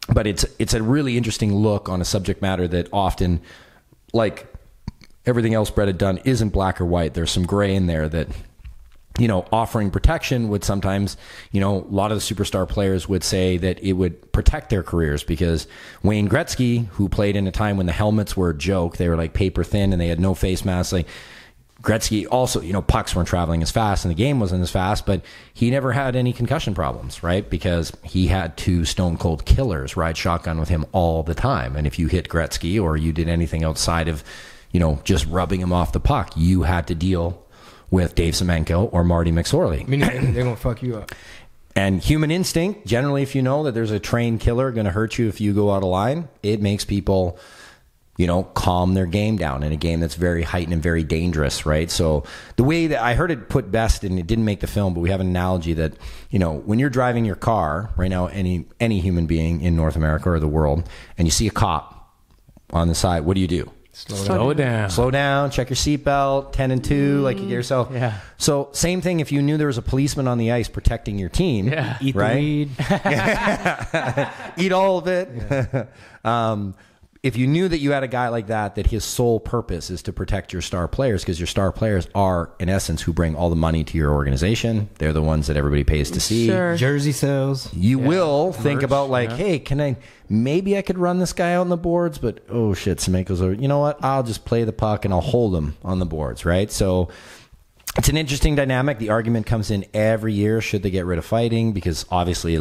But it's a really interesting look on a subject matter that often, like everything else Brett had done, isn't black or white. There's some gray in there that, offering protection would sometimes, a lot of the superstar players would say that it would protect their careers, because Wayne Gretzky, who played in a time when the helmets were a joke, they were like paper thin and they had no face masks, like Gretzky also, pucks weren't traveling as fast and the game wasn't as fast, but he never had any concussion problems, right? Because he had 2 stone cold killers ride shotgun with him all the time. And if you hit Gretzky or you did anything outside of, just rubbing him off the puck, you had to deal with Dave Semenko or Marty McSorley. I mean, they're going to fuck you up. And human instinct, generally, if you know that there's a trained killer going to hurt you if you go out of line, it makes people, calm their game down in a game that's very heightened and very dangerous, right? So the way that I heard it put best, and it didn't make the film, but we have an analogy that, when you're driving your car right now, any human being in North America or the world, and you see a cop on the side, what do? Slow down. Slow down, check your seatbelt, 10 and 2, like you get yourself. Yeah. So same thing if you knew there was a policeman on the ice protecting your team. Yeah. Eat right? the weed. Eat all of it. Yeah. If you knew that you had a guy like that his sole purpose is to protect your star players, because your star players are, in essence, who bring all the money to your organization. They're the ones that everybody pays to see. Sure. Jersey sales. You will think about hey, maybe I could run this guy out on the boards, but oh shit, Semenko's over. You know what? I'll just play the puck and I'll hold him on the boards, right? So it's an interesting dynamic. The argument comes in every year, should they get rid of fighting? Because obviously,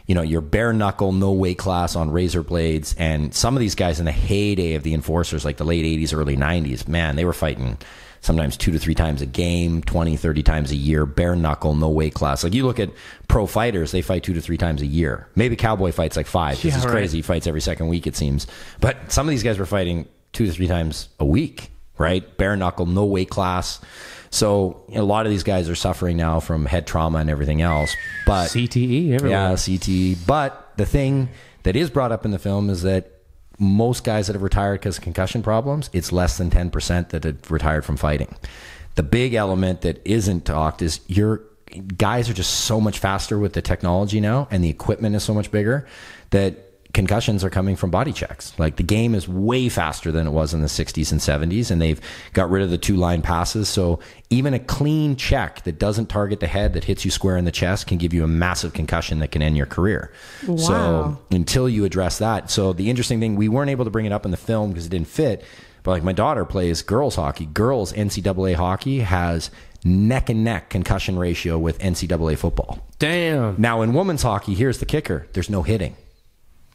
your bare knuckle, no weight class on razor blades. And some of these guys in the heyday of the enforcers, like the late 80s, early 90s, man, they were fighting sometimes 2 to 3 times a game, 20, 30 times a year, bare knuckle, no weight class. Like you look at pro fighters, they fight 2 to 3 times a year. Maybe Cowboy fights like 5. This is crazy. He fights every second week, it seems. But some of these guys were fighting 2 to 3 times a week, right? Bare knuckle, no weight class. So a lot of these guys are suffering now from head trauma and everything else. But CTE everywhere. Yeah, CTE. But the thing that is brought up in the film is that most guys that have retired because of concussion problems, it's less than 10% that have retired from fighting. The big element that isn't talked is you're guys are just so much faster with the technology now, and the equipment is so much bigger that concussions are coming from body checks. Like the game is way faster than it was in the 60s and 70s, and they've got rid of the 2-line passes. So even a clean check that doesn't target the head, that hits you square in the chest, can give you a massive concussion that can end your career. Wow. So until you address that. So the interesting thing, we weren't able to bring it up in the film because it didn't fit, but like my daughter plays girls hockey. Girls NCAA hockey has neck and neck concussion ratio with NCAA football. Damn. Now in women's hockey, here's the kicker. There's no hitting.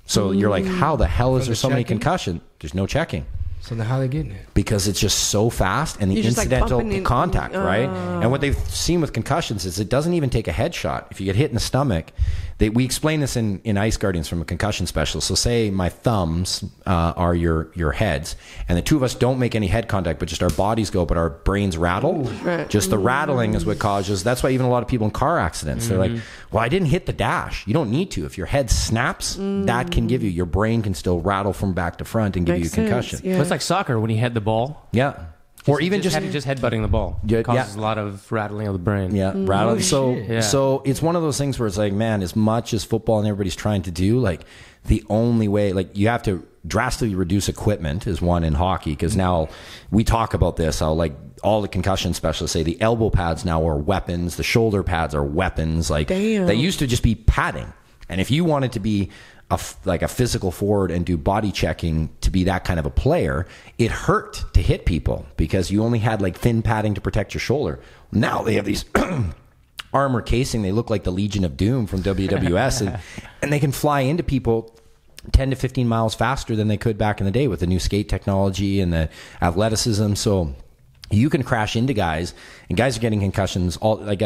So you're like, how the hell is there so many concussions? There's no checking. So then how are they getting it? Because it's just so fast, and the You're just, like, incidental bumping in- contact, right? And what they've seen with concussions is it doesn't even take a headshot. If you get hit in the stomach, we explain this in Ice Guardians from a concussion specialist. So say my thumbs are your heads, and the two of us don't make any head contact, but just our bodies go, but our brains rattle. Right. Just the rattling is what causes. That's why even a lot of people in car accidents, they're like, well, I didn't hit the dash. You don't need to. If your head snaps, that can give you, your brain can still rattle from back to front and give Makes you a concussion. sense, yeah. So it's like soccer when you head the ball. Yeah. Or even just headbutting the ball. Yeah, Causes a lot of rattling of the brain. yeah, rattle. So shit. Yeah. so it's one of those things where it's like, man, as much as football and everybody's trying to do, like the only way, like you have to drastically reduce equipment is one in hockey, because now we talk about this. How like all the concussion specialists say the elbow pads now are weapons, the shoulder pads are weapons. Like Damn. they used to just be padding, and if you wanted to be like a physical forward and do body checking to be that kind of a player, it hurt to hit people because you only had like thin padding to protect your shoulder. Now they have these armor casing. They look like the Legion of Doom from WWS, and they can fly into people 10 to 15 miles faster than they could back in the day with the new skate technology and the athleticism. So you can crash into guys, and guys are getting concussions all like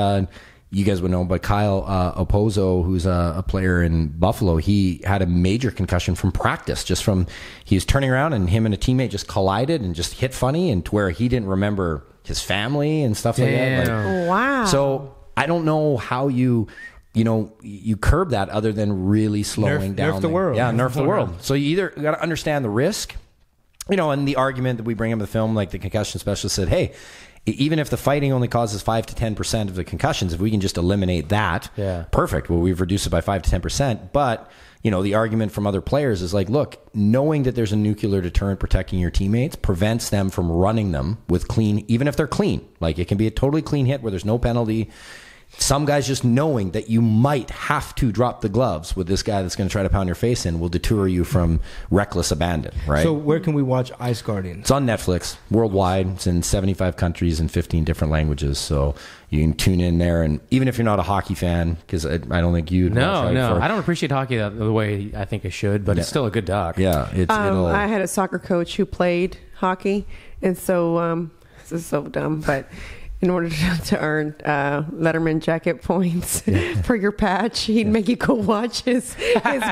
you guys would know, but Kyle Opozo, who's a player in Buffalo, he had a major concussion from practice, just from he was turning around and him and a teammate just collided and just hit funny, and to where he didn't remember his family and stuff like that. Like, Wow. so I don't know how you curb that other than really slowing down. Nerf the world. Yeah, nerf the world. So you either got to understand the risk, and the argument that we bring up in the film, like the concussion specialist said, hey, even if the fighting only causes 5 to 10% of the concussions, if we can just eliminate that, perfect. Well, we've reduced it by 5 to 10%. But, the argument from other players is like, look, knowing that there's a nuclear deterrent protecting your teammates prevents them from running them with clean, even if they're clean. Like it can be a totally clean hit where there's no penalty. Some guys just knowing that you might have to drop the gloves with this guy that's going to try to pound your face in will deter you from reckless abandon, right? So where can we watch Ice Guardians? It's on Netflix worldwide. It's in 75 countries and 15 different languages. So you can tune in there. And even if you're not a hockey fan, because I don't think you'd watch No. I don't appreciate hockey the way I think I should, but it's still a good doc. Yeah. I had a soccer coach who played hockey, and so this is so dumb, but in order to earn Letterman jacket points for your patch, he'd make you go watch his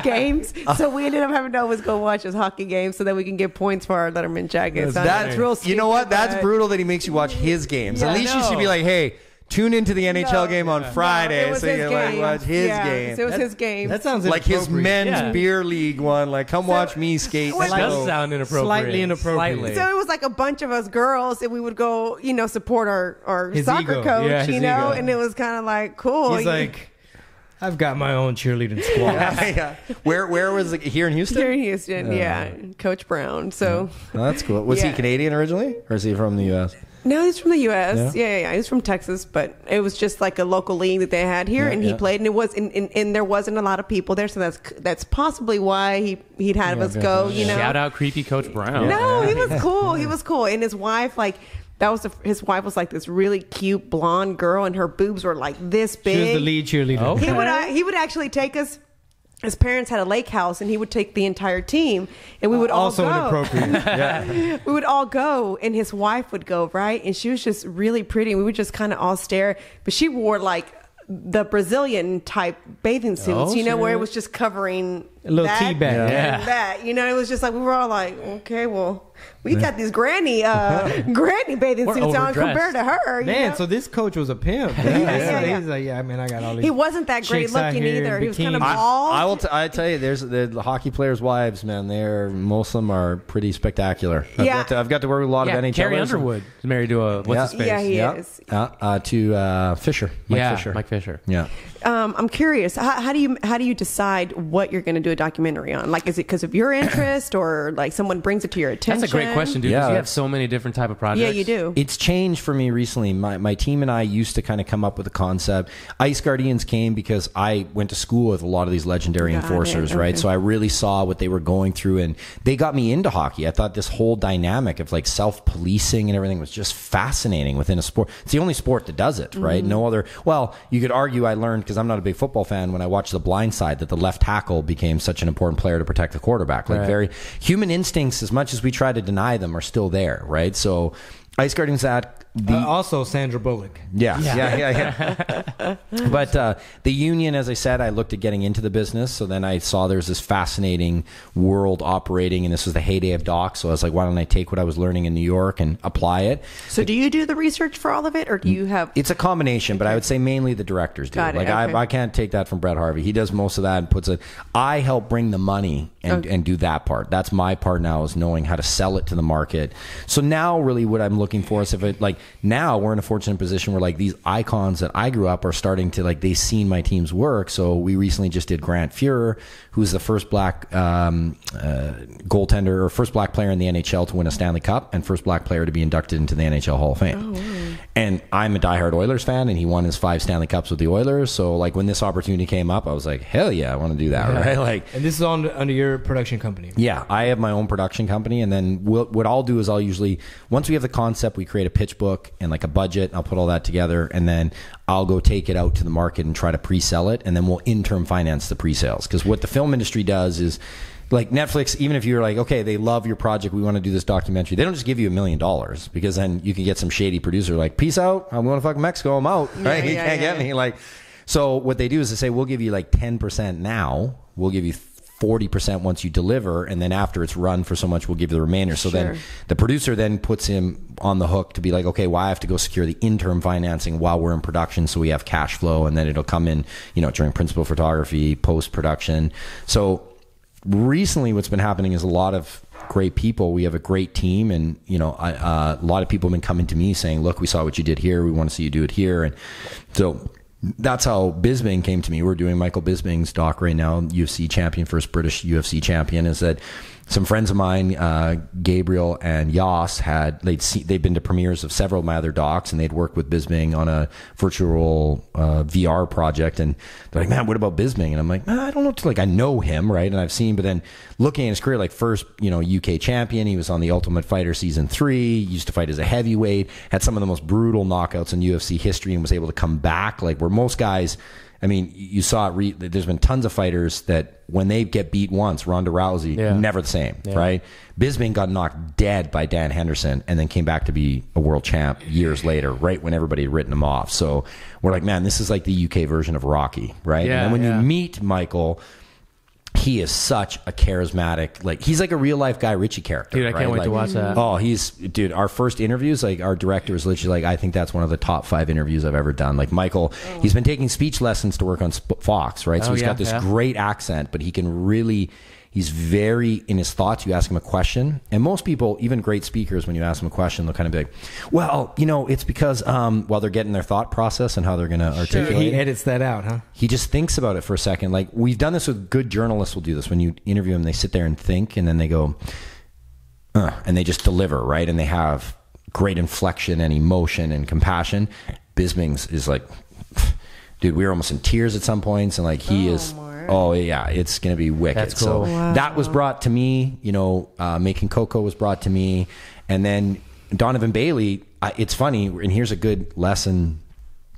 games. So we ended up having to always go watch his hockey games so that we can get points for our Letterman jackets. That's real. You know what? That's but- brutal that he makes you watch his games. Yeah, At least I you should be know. like, hey, tune into the NHL game on Friday, it was so you his can like game. watch his Yeah, game. so it was his game. That sounds Like his inappropriate. men's beer league one. Like, come watch me skate. That slow. does sound inappropriate. Slightly inappropriate. Slightly. So it was like a bunch of us girls, and we would go, support our His soccer ego. coach, Yeah, his ego. and it was kind of like cool. He's like, I've got my own cheerleading squad. Yeah. Where was it? Here in Houston? here in Houston, Coach Brown. So Oh, that's cool. Was he Yeah. Canadian originally, or is he from the U.S.? no, he's from the U.S. Yeah? Yeah. He's from Texas, but it was just like a local league that they had here, and he yeah. played, and it was, and there wasn't a lot of people there, so that's possibly why he'd have us go. Shout out creepy Coach Brown. No, he was cool. He was cool, and his wife his wife was like this really cute blonde girl, and her boobs were like this big. She was the lead cheerleader. Okay. He would actually take us. His parents had a lake house, and he would take the entire team, and we would all Also go. inappropriate. We would all go, and his wife would go, right? And she was just really pretty, and we would just kind of all stare. But she wore like the Brazilian type bathing suits, where it was just covering A little that, tea bag. and that. You know, it was just like we were all like, okay, well, we got these granny bathing We're suits on overdressed. compared to her. you Man, know? so this coach was a pimp. yeah. He's like, yeah, man, I got all these. He wasn't that great chicks out looking here in either. He was kind of bikinis. bald. I tell you, there's the hockey players' wives, man. Most of them are pretty spectacular. Yeah. I've got to work with a lot of NHLers. Carrie Underwood is married to a what's his face? Yeah, he is. To Fisher. Mike Fisher. Yeah. I'm curious. How do you decide what you're going to do a documentary on? Like, is it because of your interest, or like someone brings it to your attention? That's a great question, dude. Yeah, 'cause you have that's- so many different type of projects. Yeah, you do. It's changed for me recently. My team and I used to kind of come up with a concept. Ice Guardians came because I went to school with a lot of these legendary Got enforcers, it. right? Okay. So I really saw what they were going through, and they got me into hockey. I thought this whole dynamic of like self-policing and everything was just fascinating within a sport. It's the only sport that does it, right? No other. Well, you could argue I learned, because I'm not a big football fan, when I watched The Blind Side, that the left tackle became such an important player to protect the quarterback. Like, Right. very human instincts, as much as we try to deny them, are still there, right? So Ice Guardians at the Also, Sandra Bullock. yeah. But the union, as I said, I looked at getting into the business. So then I saw there's this fascinating world operating, and this was the heyday of docs. So I was like, why don't I take what I was learning in New York and apply it? So do you do the research for all of it, or do you have? It's a combination, but I would say mainly the directors do. Got it, Like okay. I can't take that from Brett Harvey. He does most of that and puts it. I help bring the money and do that part. That's my part now, is knowing how to sell it to the market. So now really what I'm looking for is, if it, like, now we're in a fortunate position where like these icons that I grew up are starting to, like, they've seen my team's work. So we recently just did Grant Fuhrer, who's the first black goaltender, or first black player in the NHL to win a Stanley Cup, and first black player to be inducted into the NHL Hall of Fame. And I'm a diehard Oilers fan, and he won his 5 Stanley Cups with the Oilers. So like when this opportunity came up, I was like, hell yeah, I want to do that, right? Like, And this is under your production company. yeah, I have my own production company, and then what I'll do is I'll usually, once we have the concept, we create a pitch book and like a budget. I'll put all that together, and then I'll go take it out to the market and try to pre-sell it, and then we'll interim finance the pre-sales. Because what the film industry does is, like Netflix, even if you're like, okay, they love your project, we want to do this documentary, they don't just give you $1 million, because then you can get some shady producer like, peace out, I'm going to fucking Mexico, I'm out, right? You can't get me. Like, so what they do is they say, we'll give you like 10% now, we'll give you 40% once you deliver, and then after it's run for so much, we'll give you the remainder. So then the producer then puts him on the hook to be like, okay, well, I have to go secure the interim financing while we're in production, so we have cash flow, and then it'll come in, you know, during principal photography, post-production. So recently what's been happening is a lot of great people. We have a great team, and, you know, a lot of people have been coming to me saying, look, we saw what you did here, we want to see you do it here. And so that's how Bisbing came to me. We're doing Michael Bisbing's doc right now, UFC champion, first British UFC champion. Is that some friends of mine, Gabriel and Yas, they'd been to premieres of several of my other docs, and they'd worked with Bisbing on a virtual VR project. And they're like, man, what about Bisbing? And I'm like, I don't know. Like, I know him, right? And I've seen, but then looking at his career, like, first, you know, UK champion, he was on the Ultimate Fighter season 3, used to fight as a heavyweight, had some of the most brutal knockouts in UFC history, and was able to come back. Like, where most guys, I mean, you saw it. There's been tons of fighters that when they get beat once, Ronda Rousey, never the same, right? Bisbing got knocked dead by Dan Henderson, and then came back to be a world champ years later, right when everybody had written him off. So we're like, man, this is like the UK version of Rocky, right? Yeah, and then when you meet Michael, he is such a charismatic, like, he's like a real life Guy Ritchie character. Dude, I can't right? wait to watch that. Oh, dude, our first interviews, like, our director was literally like, I think that's one of the top 5 interviews I've ever done. Like, Michael, he's been taking speech lessons to work on Fox, right? So he's got this great accent, but he can really, he's very in his thoughts. You ask him a question, and most people, even great speakers, when you ask them a question, they'll kind of be like, well, you know, it's because while they're getting their thought process and how they're going to articulate. He edits that out, huh? He just thinks about it for a second. Like, we've done this with good journalists will do this. When you interview them, they sit there and think, and then they go, and they just deliver, right? And they have great inflection and emotion and compassion. Bisbing's is like, dude, we were almost in tears at some points, and like, he is... Oh yeah, it's gonna be wicked. That's cool. So that was brought to me. You know, Making Coco was brought to me, and then Donovan Bailey. It's funny, and here's a good lesson,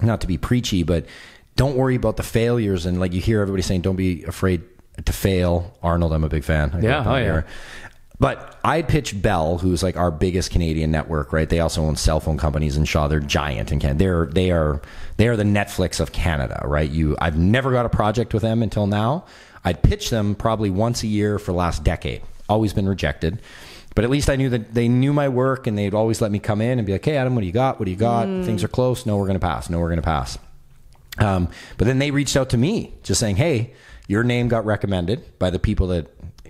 not to be preachy, but don't worry about the failures. And like, you hear everybody saying, don't be afraid to fail. Arnold, I'm a big fan. But I'd pitched Bell, who's like our biggest Canadian network, right? They also own cell phone companies in Shaw. They're giant in Canada. They are the Netflix of Canada, right? I've never got a project with them until now. I'd pitch them probably once a year for the last decade. Always been rejected. But at least I knew that they knew my work, and they'd always let me come in and be like, hey, Adam, what do you got? What do you got? Things are close. No, we're going to pass. No, we're going to pass. But then they reached out to me just saying, hey, your name got recommended by the people that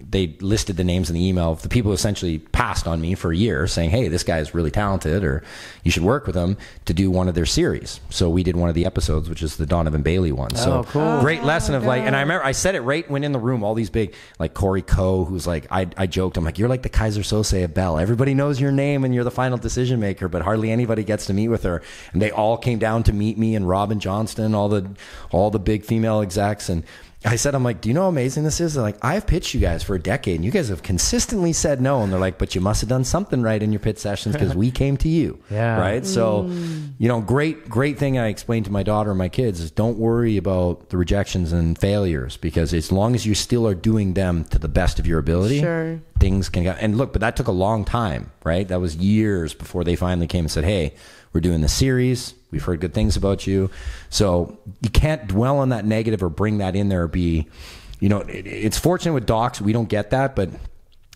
they listed the names in the email of the people who essentially passed on me for a year, saying, hey, this guy is really talented, or you should work with him, to do one of their series. So we did one of the episodes, which is the Donovan Bailey one. So cool. Great lesson of like, and I remember I said it right when in the room, all these big, like Corey Coe, who's like, I joked, I'm like, you're like the Kaiser Sose of Bell. Everybody knows your name and you're the final decision maker, but hardly anybody gets to meet with her. And they all came down to meet me, and Robin Johnston, all the big female execs. And I said, I'm like, do you know how amazing this is? They're like, I've pitched you guys for a decade and you guys have consistently said no. And they're like, but you must have done something right in your pitch sessions because we came to you. Yeah. Right. So, you know, great thing I explained to my daughter and my kids is don't worry about the rejections and failures, because as long as you still are doing them to the best of your ability, Sure. things can go. And look, but that took a long time, right? That was years before they finally came and said, hey, we're doing the series. We've heard good things about you. So you can't dwell on that negative or bring that in there or be, you know, it's fortunate with docs. We don't get that. But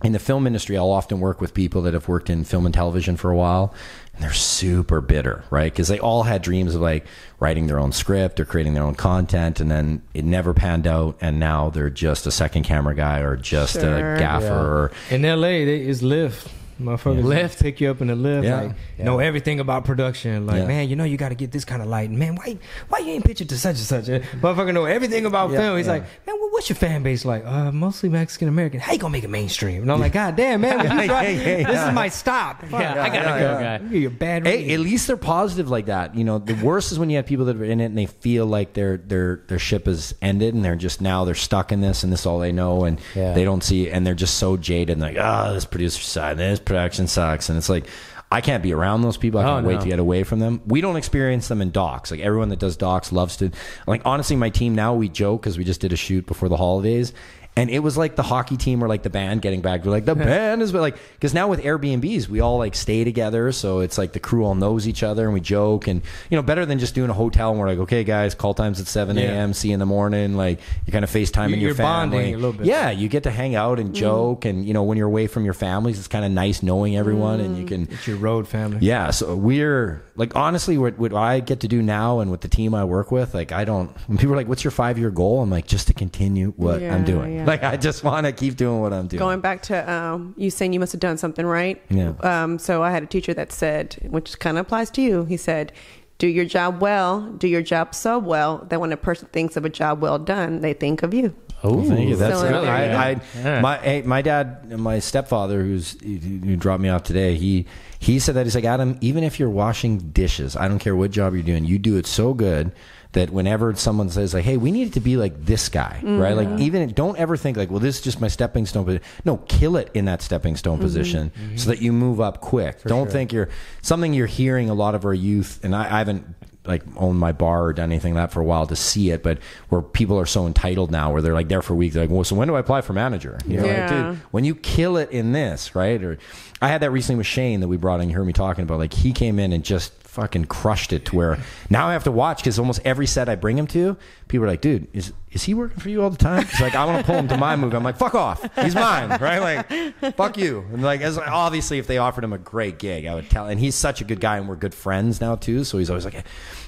in the film industry, I'll often work with people that have worked in film and television for a while, and they're super bitter, right? Because they all had dreams of like writing their own script or creating their own content, and then it never panned out. And now they're just a second camera guy or just Sure. a gaffer. Yeah. Or, In LA, it's Lyft. Motherfuckers Lyft. pick you up in the Lyft, Yeah. like Yeah. know everything about production. Like, Yeah. man, you know you got to get this kind of lighting. Man, why you ain't pitching to such and such? Motherfucker know everything about film. He's like, man, what's your fan base like? Mostly Mexican American. How you gonna make it mainstream? And I'm like, God damn, man, when you drive, this is my stop. Fuck, Yeah, I gotta go, guy. You get your bad hey, reading. at least they're positive like that. You know, the worst is when you have people that are in it and they feel like their ship has ended and they're stuck in this and this is all they know, and they don't see, and they're just so jaded and like, this producer side, this production sucks. And it's like, I can't be around those people. I can't wait to get away from them. We don't experience them in docs. Like everyone that does docs loves to, like, honestly, my team now, we joke because we just did a shoot before the holidays. And it was like the hockey team or like the band getting back. We're like, the band is like, because now with Airbnbs, we all like stay together. So it's like the crew all knows each other and we joke. And, you know, better than just doing a hotel and we're like, okay, guys, call time's at 7 a.m. See you in the morning. Like you're kind of FaceTiming your You're family. bonding a little bit. Yeah, you get to hang out and joke. And, you know, when you're away from your families, it's kind of nice knowing everyone and you can. It's your road family. Yeah, so we're like, honestly, what I get to do now and with the team I work with, like when people are like, what's your 5-year goal? I'm like, just to continue what I'm doing. Yeah. Like I just want to keep doing what I'm doing. Going back to you saying you must have done something right. Yeah. So I had a teacher that said, which kind of applies to you. He said, do your job well, do your job so well that when a person thinks of a job well done, they think of you. Oh, thank you. That's So my dad, my stepfather, who dropped me off today. He said that he's like, Adam, even if you're washing dishes, I don't care what job you're doing, you do it so good that whenever someone says like, hey, we need it to be like this guy, right? Like don't ever think like, well, this is just my stepping stone position. No, kill it in that stepping stone position so that you move up quick. Don't think something you're hearing a lot of our youth, and I haven't like owned my bar or done anything like that for a while to see it, but where people are so entitled now where they're like there for weeks, they're like, well, so when do I apply for manager? You know, like, dude, when you kill it in this, right? Or I had that recently with Shane that we brought in, you heard me talking about, like he came in and just fucking crushed it to where now I have to watch because almost every set I bring him to, people are like, dude, is he working for you all the time? It's like, I want to pull him to my movie. I'm like, fuck off. He's mine, right? Like, fuck you. And like, obviously if they offered him a great gig, I would tell, and he's such a good guy and we're good friends now too. So he's always like,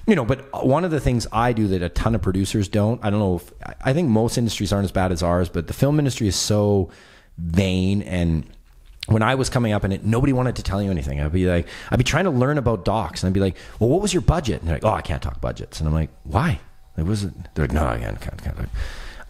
you know, but one of the things I do that a ton of producers don't, I don't know if, I think most industries aren't as bad as ours, but the film industry is so vain. And when I was coming up in it, nobody wanted to tell you anything. I'd be trying to learn about docs and I'd be like, well, what was your budget? And they're like, oh, I can't talk budgets. And I'm like, why? Like, they're like, no, I can't.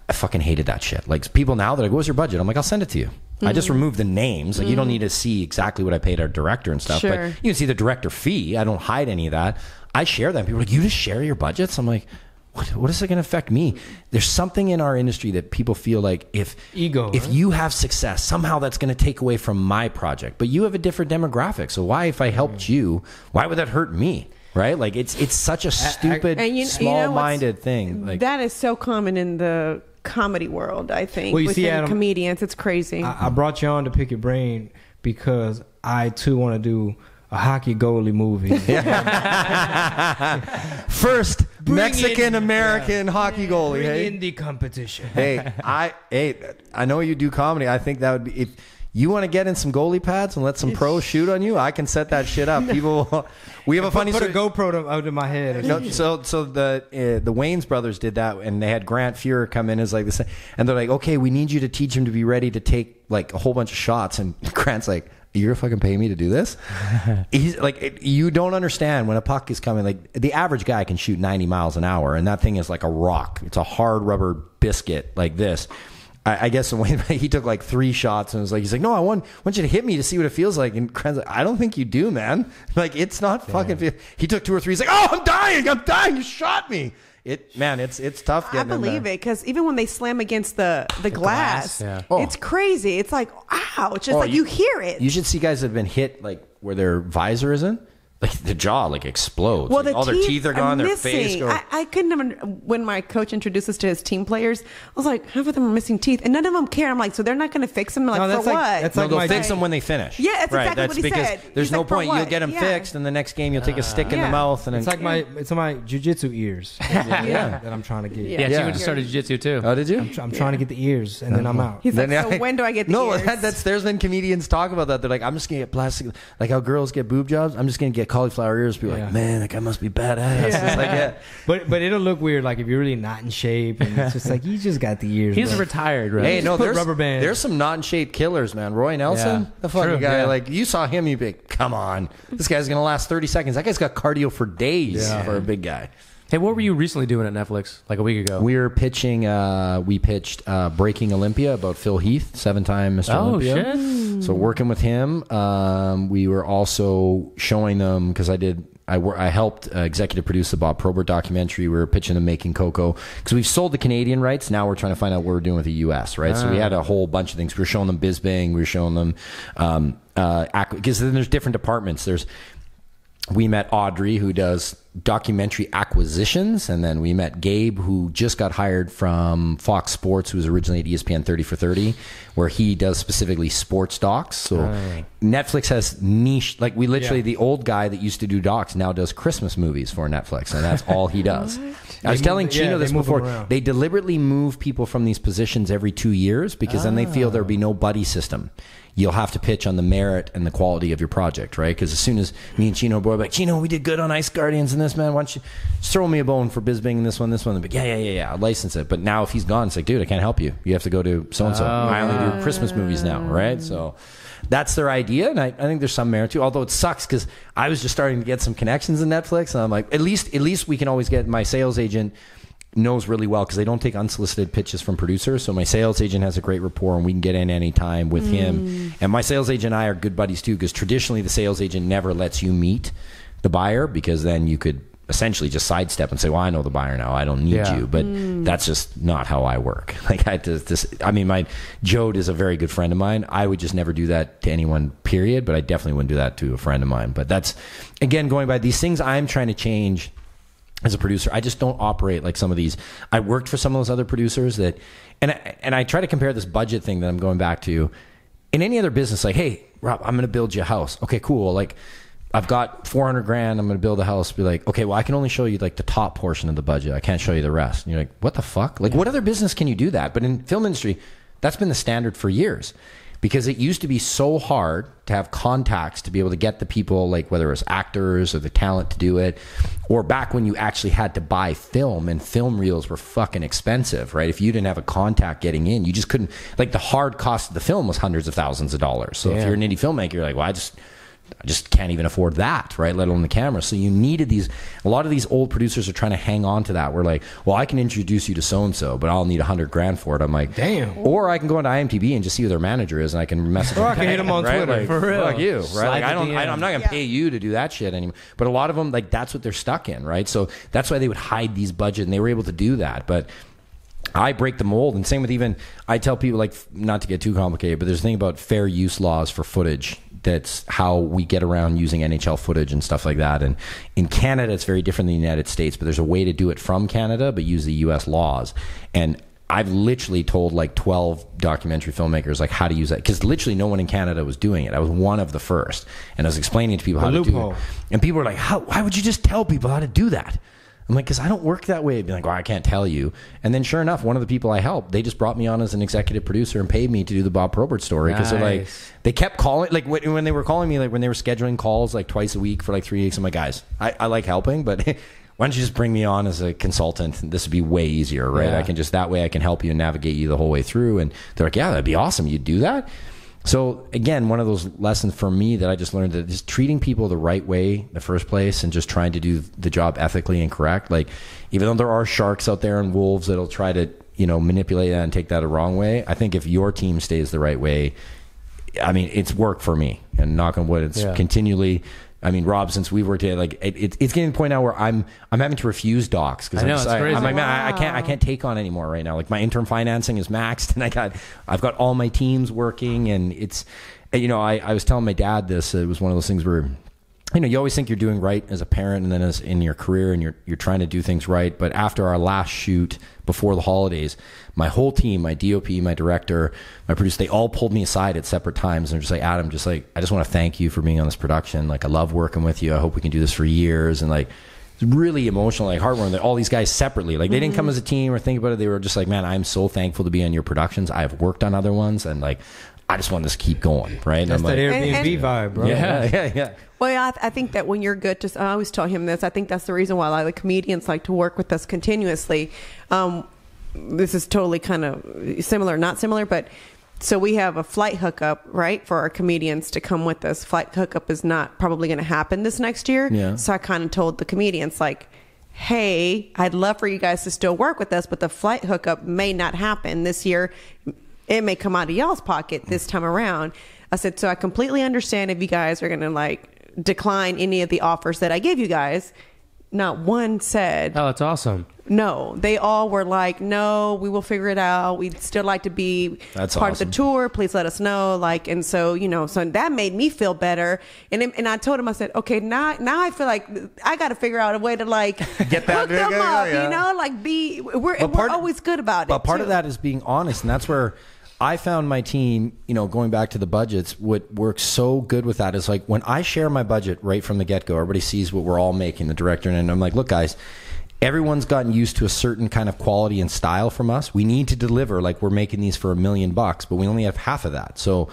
I fucking hated that shit. Like people now, they're like, what was your budget? I'm like, I'll send it to you. I just removed the names. Like you don't need to see exactly what I paid our director and stuff, but you can see the director fee. I don't hide any of that. I share that. People are like, you just share your budgets? I'm like, what is it going to affect me? There's something in our industry that people feel like if you have success, somehow that's going to take away from my project. But you have a different demographic. So why, if I helped you, why would that hurt me? Right? Like it's such a stupid, small-minded thing. Like that is so common in the comedy world, I think. Well, you within see, Adam, comedians, it's crazy. I brought you on to pick your brain because I too want to do a hockey goalie movie. First, Mexican American hockey goalie. Bring Hey, in the competition. hey, I know you do comedy. I think that would be if you want to get in some goalie pads and let some pros shoot on you. I can set that shit up. People, we have a funny Put a story. GoPro out of my head. Or No, so the Wayans brothers did that, and they had Grant Fuhrer come in as like this, and they're like, okay, we need you to teach him to be ready to take like a whole bunch of shots, and Grant's like, you're gonna fucking pay me to do this? He's like, you don't understand when a puck is coming. Like the average guy can shoot 90 miles an hour, and that thing is like a rock. It's a hard rubber biscuit like this. I guess when he took like 3 shots and was like, he's like, no, I want you to hit me to see what it feels like. And Grant's like, I don't think you do, man. Like it's not fucking. He took 2 or 3. He's like, oh, I'm dying. You shot me. It's tough getting I believe it because even when they slam against the glass, yeah. it's crazy. It's like, ow. It's just like you hear it. You should see guys that have been hit like where their visor isn't. Like the jaw like explodes. Well, Like, all their teeth are gone. Their missing. face goes. I couldn't never. When my coach introduced us to his team players, I was like, half of them are missing teeth, and none of them care. I'm like, so they're not going to fix them? Like, No, for that's what? like- that's No, like they'll my- fix them when they finish. Yeah, that's right. exactly That's what he because said. there's He's no like, for point. You'll what? get them Yeah. fixed, and the next game you'll take a stick in the Yeah. mouth, and It's then like my jujitsu ears. that I'm trying to get. Yeah, Yeah. she went to start jiu-jitsu too. oh, did you? I'm trying to get the ears, and then I'm out. He's like, Then so when do I get the no, ears? there's been comedians talk about that. They're like, I'm just gonna get plastic, like how girls get boob jobs. I'm just gonna get cauliflower ears. People are Yeah. like, man, that guy must be badass. It's like, yeah. But it'll look weird, like if you're really not in shape, and it's just like you just got the ears. He's bro. retired, right? Hey, no, put there's rubber bands. There's some not in shape killers, man. Roy Nelson, Yeah. the fucking True, guy. yeah. Like you saw him, you'd be like, come on, this guy's gonna last 30 seconds. That guy's got cardio for days for a big guy. Hey, what were you recently doing at Netflix? Like a week ago? We were pitching. We pitched Breaking Olympia about Phil Heath, 7-time Mr. Oh, Olympia. shit. So working with him, we were also showing them because I helped executive produce the Bob Probert documentary. We were pitching them Making Coco because we've sold the Canadian rights. Now we're trying to find out what we're doing with the U.S. Right. So we had a whole bunch of things. We were showing them Bisbing. We were showing them because then there's different departments. We met Audrey, who does documentary acquisitions, and then we met Gabe, who just got hired from Fox Sports, who was originally at ESPN 30 for 30, where he does specifically sports docs. So Netflix has niche, like we literally, the old guy that used to do docs now does Christmas movies for Netflix, and that's all he does. I was telling Chino this they move before. them around. They deliberately move people from these positions every 2 years because then they feel there'll be no buddy system. You'll have to pitch on the merit and the quality of your project, right? Because as soon as me and Chino boy, like, Chino, we did good on Ice Guardians and this, man. Why don't you just throw me a bone for Bisbing and this one? But yeah, I'll license it. But now if he's gone, it's like, dude, I can't help you. You have to go to so-and-so. I only do Christmas movies now, right? So that's their idea, and I think there's some merit to. Although it sucks because I was just starting to get some connections in Netflix, and I'm like, at least we can always get my sales agent knows really well because they don't take unsolicited pitches from producers. So my sales agent has a great rapport, and we can get in any time with him. And my sales agent and I are good buddies too, because traditionally the sales agent never lets you meet the buyer, because then you could essentially just sidestep and say, well, I know the buyer now, I don't need you. But that's just not how I work. Like my Jode is a very good friend of mine. I would just never do that to anyone, period. But I definitely wouldn't do that to a friend of mine. But that's, again, going by these things I'm trying to change as a producer. I just don't operate like some of these. I worked for some of those other producers that, and I try to compare this budget thing that I'm going back to. In any other business, like, hey, Rob, I'm going to build you a house. Okay, cool. Like, I've got $400,000. I'm going to build a house. Be like, okay, well, I can only show you like the top portion of the budget. I can't show you the rest. And you're like, what the fuck? Like, what other business can you do that? But in film industry, that's been the standard for years. Because it used to be so hard to have contacts to be able to get the people, like whether it was actors or the talent to do it, or back when you actually had to buy film, and film reels were fucking expensive, right? If you didn't have a contact getting in, you just couldn't, like the hard cost of the film was hundreds of thousands of dollars. So if you're an indie filmmaker, you're like, well, I just can't even afford that, right? Let alone the camera. So you needed these. A lot of these old producers are trying to hang on to that. We're like, well, I can introduce you to so and so, but I'll need $100,000 for it. I'm like, damn. Or I can go into IMDb and just see who their manager is, and I can message. Or I can hit them on Twitter, like, for real. Fuck you, right? Slide Like, the DM. I'm not gonna pay you to do that shit anymore. But a lot of them, like, that's what they're stuck in, right? So that's why they would hide these budgets, and they were able to do that, but. I break the mold, and same with even, I tell people, like, not to get too complicated, but there's a thing about fair use laws for footage. That's how we get around using NHL footage and stuff like that. And in Canada, it's very different than the United States, but there's a way to do it from Canada, but use the US laws. And I've literally told like 12 documentary filmmakers like how to use that, because literally no one in Canada was doing it. I was one of the first, and I was explaining to people how to do it. And people were like, why would you just tell people how to do that? I'm like, because I don't work that way. I'd be like, well, I can't tell you. And then sure enough, one of the people I helped, they just brought me on as an executive producer and paid me to do the Bob Probert story. Because they're like, they kept calling, like when they were calling me, like when they were scheduling calls like twice a week for like 3 weeks, I'm like, guys, I like helping, but why don't you just bring me on as a consultant? This would be way easier, right? Yeah. I can just, that way I can help you and navigate you the whole way through. And they're like, yeah, that'd be awesome. You'd do that? So again, one of those lessons for me that I just learned, that just treating people the right way in the first place and just trying to do the job ethically and correct. Like, even though there are sharks out there and wolves that'll try to, manipulate that and take that the wrong way, I think if your team stays the right way, I mean, it's worked for me, and knock on wood, it's continually. I mean, Rob, since we've worked here, like it's getting to the point now where I'm having to refuse docs because it's crazy. I'm like, man, I can't take on anymore right now. Like, my interim financing is maxed, and I've got all my teams working, and it's, I was telling my dad this. It was one of those things where, you always think you're doing right as a parent, and then as in your career, and you're trying to do things right. But after our last shoot before the holidays, my whole team, my DOP, my director, my producer, they all pulled me aside at separate times and they're just like, Adam, I just want to thank you for being on this production. Like, I love working with you. I hope we can do this for years. And like, it's really emotional, like heartwarming that all these guys separately, like they didn't come as a team or think about it. They were just like, man, I'm so thankful to be on your productions. I've worked on other ones, and like, I just want this to keep going, right? That's and that like, Airbnb vibe, bro. Yeah. Well, I think that when you're good, I always tell him this. I think that's the reason why a lot of the comedians like to work with us continuously. This is totally kind of similar, not similar, but so we have a flight hookup, right, for our comedians to come with us. Flight hookup is not probably going to happen this next year. Yeah. So I kind of told the comedians, like, hey, I'd love for you guys to still work with us, but the flight hookup may not happen this year. It may come out of y'all's pocket this time around. I said, so I completely understand if you guys are going to like decline any of the offers that I give you guys. Not one said, oh, that's awesome. No, they all were like, no, we will figure it out. We'd still like to be part of the tour. Please let us know. Like, and so, so that made me feel better. And I told him, I said, okay, now I feel like I got to figure out a way to like get that hook them up, like we're always good about it. But part of that is being honest. And that's where I found my team, going back to the budgets, what works so good with that is like when I share my budget right from the get-go, everybody sees what we're all making, the director, and I'm like, look, guys, everyone's gotten used to a certain kind of quality and style from us. We need to deliver like we're making these for $1 million, but we only have half of that. So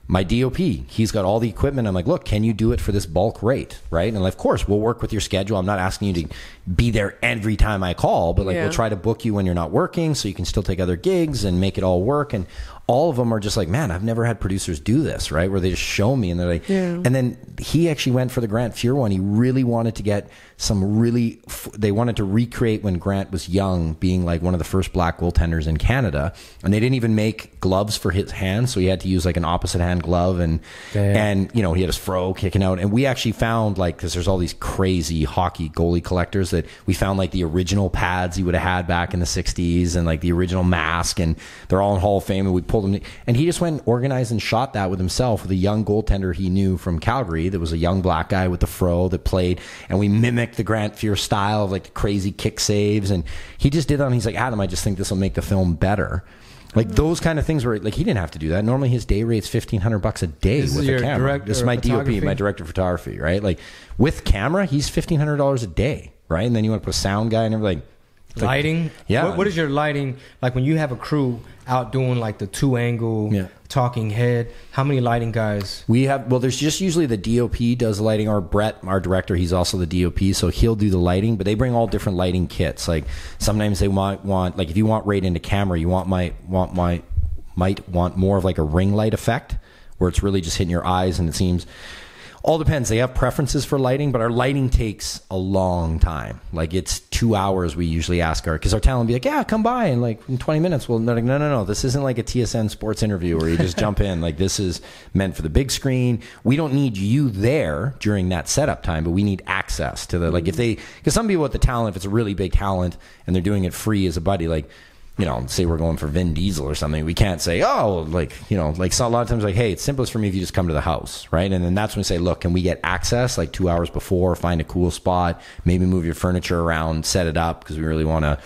my DOP, he's got all the equipment. I'm like, look, can you do it for this bulk rate, right? And of course, we'll work with your schedule. I'm not asking you to be there every time I call, but like we'll try to book you when you're not working so you can still take other gigs and make it all work. And all of them are just like, man, I've never had producers do this, right? Where they just show me and they're like, and then he actually went for the Grant Fuhr one. He really wanted to get some they wanted to recreate when Grant was young, being like one of the first black goaltenders in Canada. And they didn't even make gloves for his hands. So he had to use like an opposite hand glove and he had his fro kicking out. And we actually found like, cause there's all these crazy hockey goalie collectors that we found like the original pads he would have had back in the 60s and like the original mask, and they're all in Hall of Fame, and we pulled them. And he just went and organized and shot that with himself with a young goaltender he knew from Calgary. That was a young black guy with the fro that played, and we mimicked the Grant Fuhr style of like the crazy kick saves. And he just did that. And he's like, Adam, I just think this will make the film better. Like those kind of things where like he didn't have to do that. Normally his day rate's $1,500 a day with a camera. This is my DOP, my director of photography, right? Like with camera, he's $1,500 a day, right? And then you want to put a sound guy and everything. Lighting? Yeah. What is your lighting? Like when you have a crew out doing like the 2-angle talking head, how many lighting guys? We have, there's just usually the DOP does lighting, or Brett, our director, he's also the DOP, so he'll do the lighting, but they bring all different lighting kits. Like sometimes they want like if you want right into camera, you might want more of like a ring light effect where it's really just hitting your eyes, and it seems all depends. They have preferences for lighting, but our lighting takes a long time. Like it's 2 hours we usually ask because our talent will be like, yeah, come by in like in 20 minutes. Well, they're like, no. This isn't like a TSN sports interview where you just jump in. Like this is meant for the big screen. We don't need you there during that setup time, but we need access to the, like because some people with the talent, if it's a really big talent and they're doing it free as a buddy, like, say we're going for Vin Diesel or something, we can't say, so a lot of times like, hey, it's simplest for me if you just come to the house, right? And then that's when we say, look, can we get access like 2 hours before, find a cool spot, maybe move your furniture aaround, set it up, because we really want to.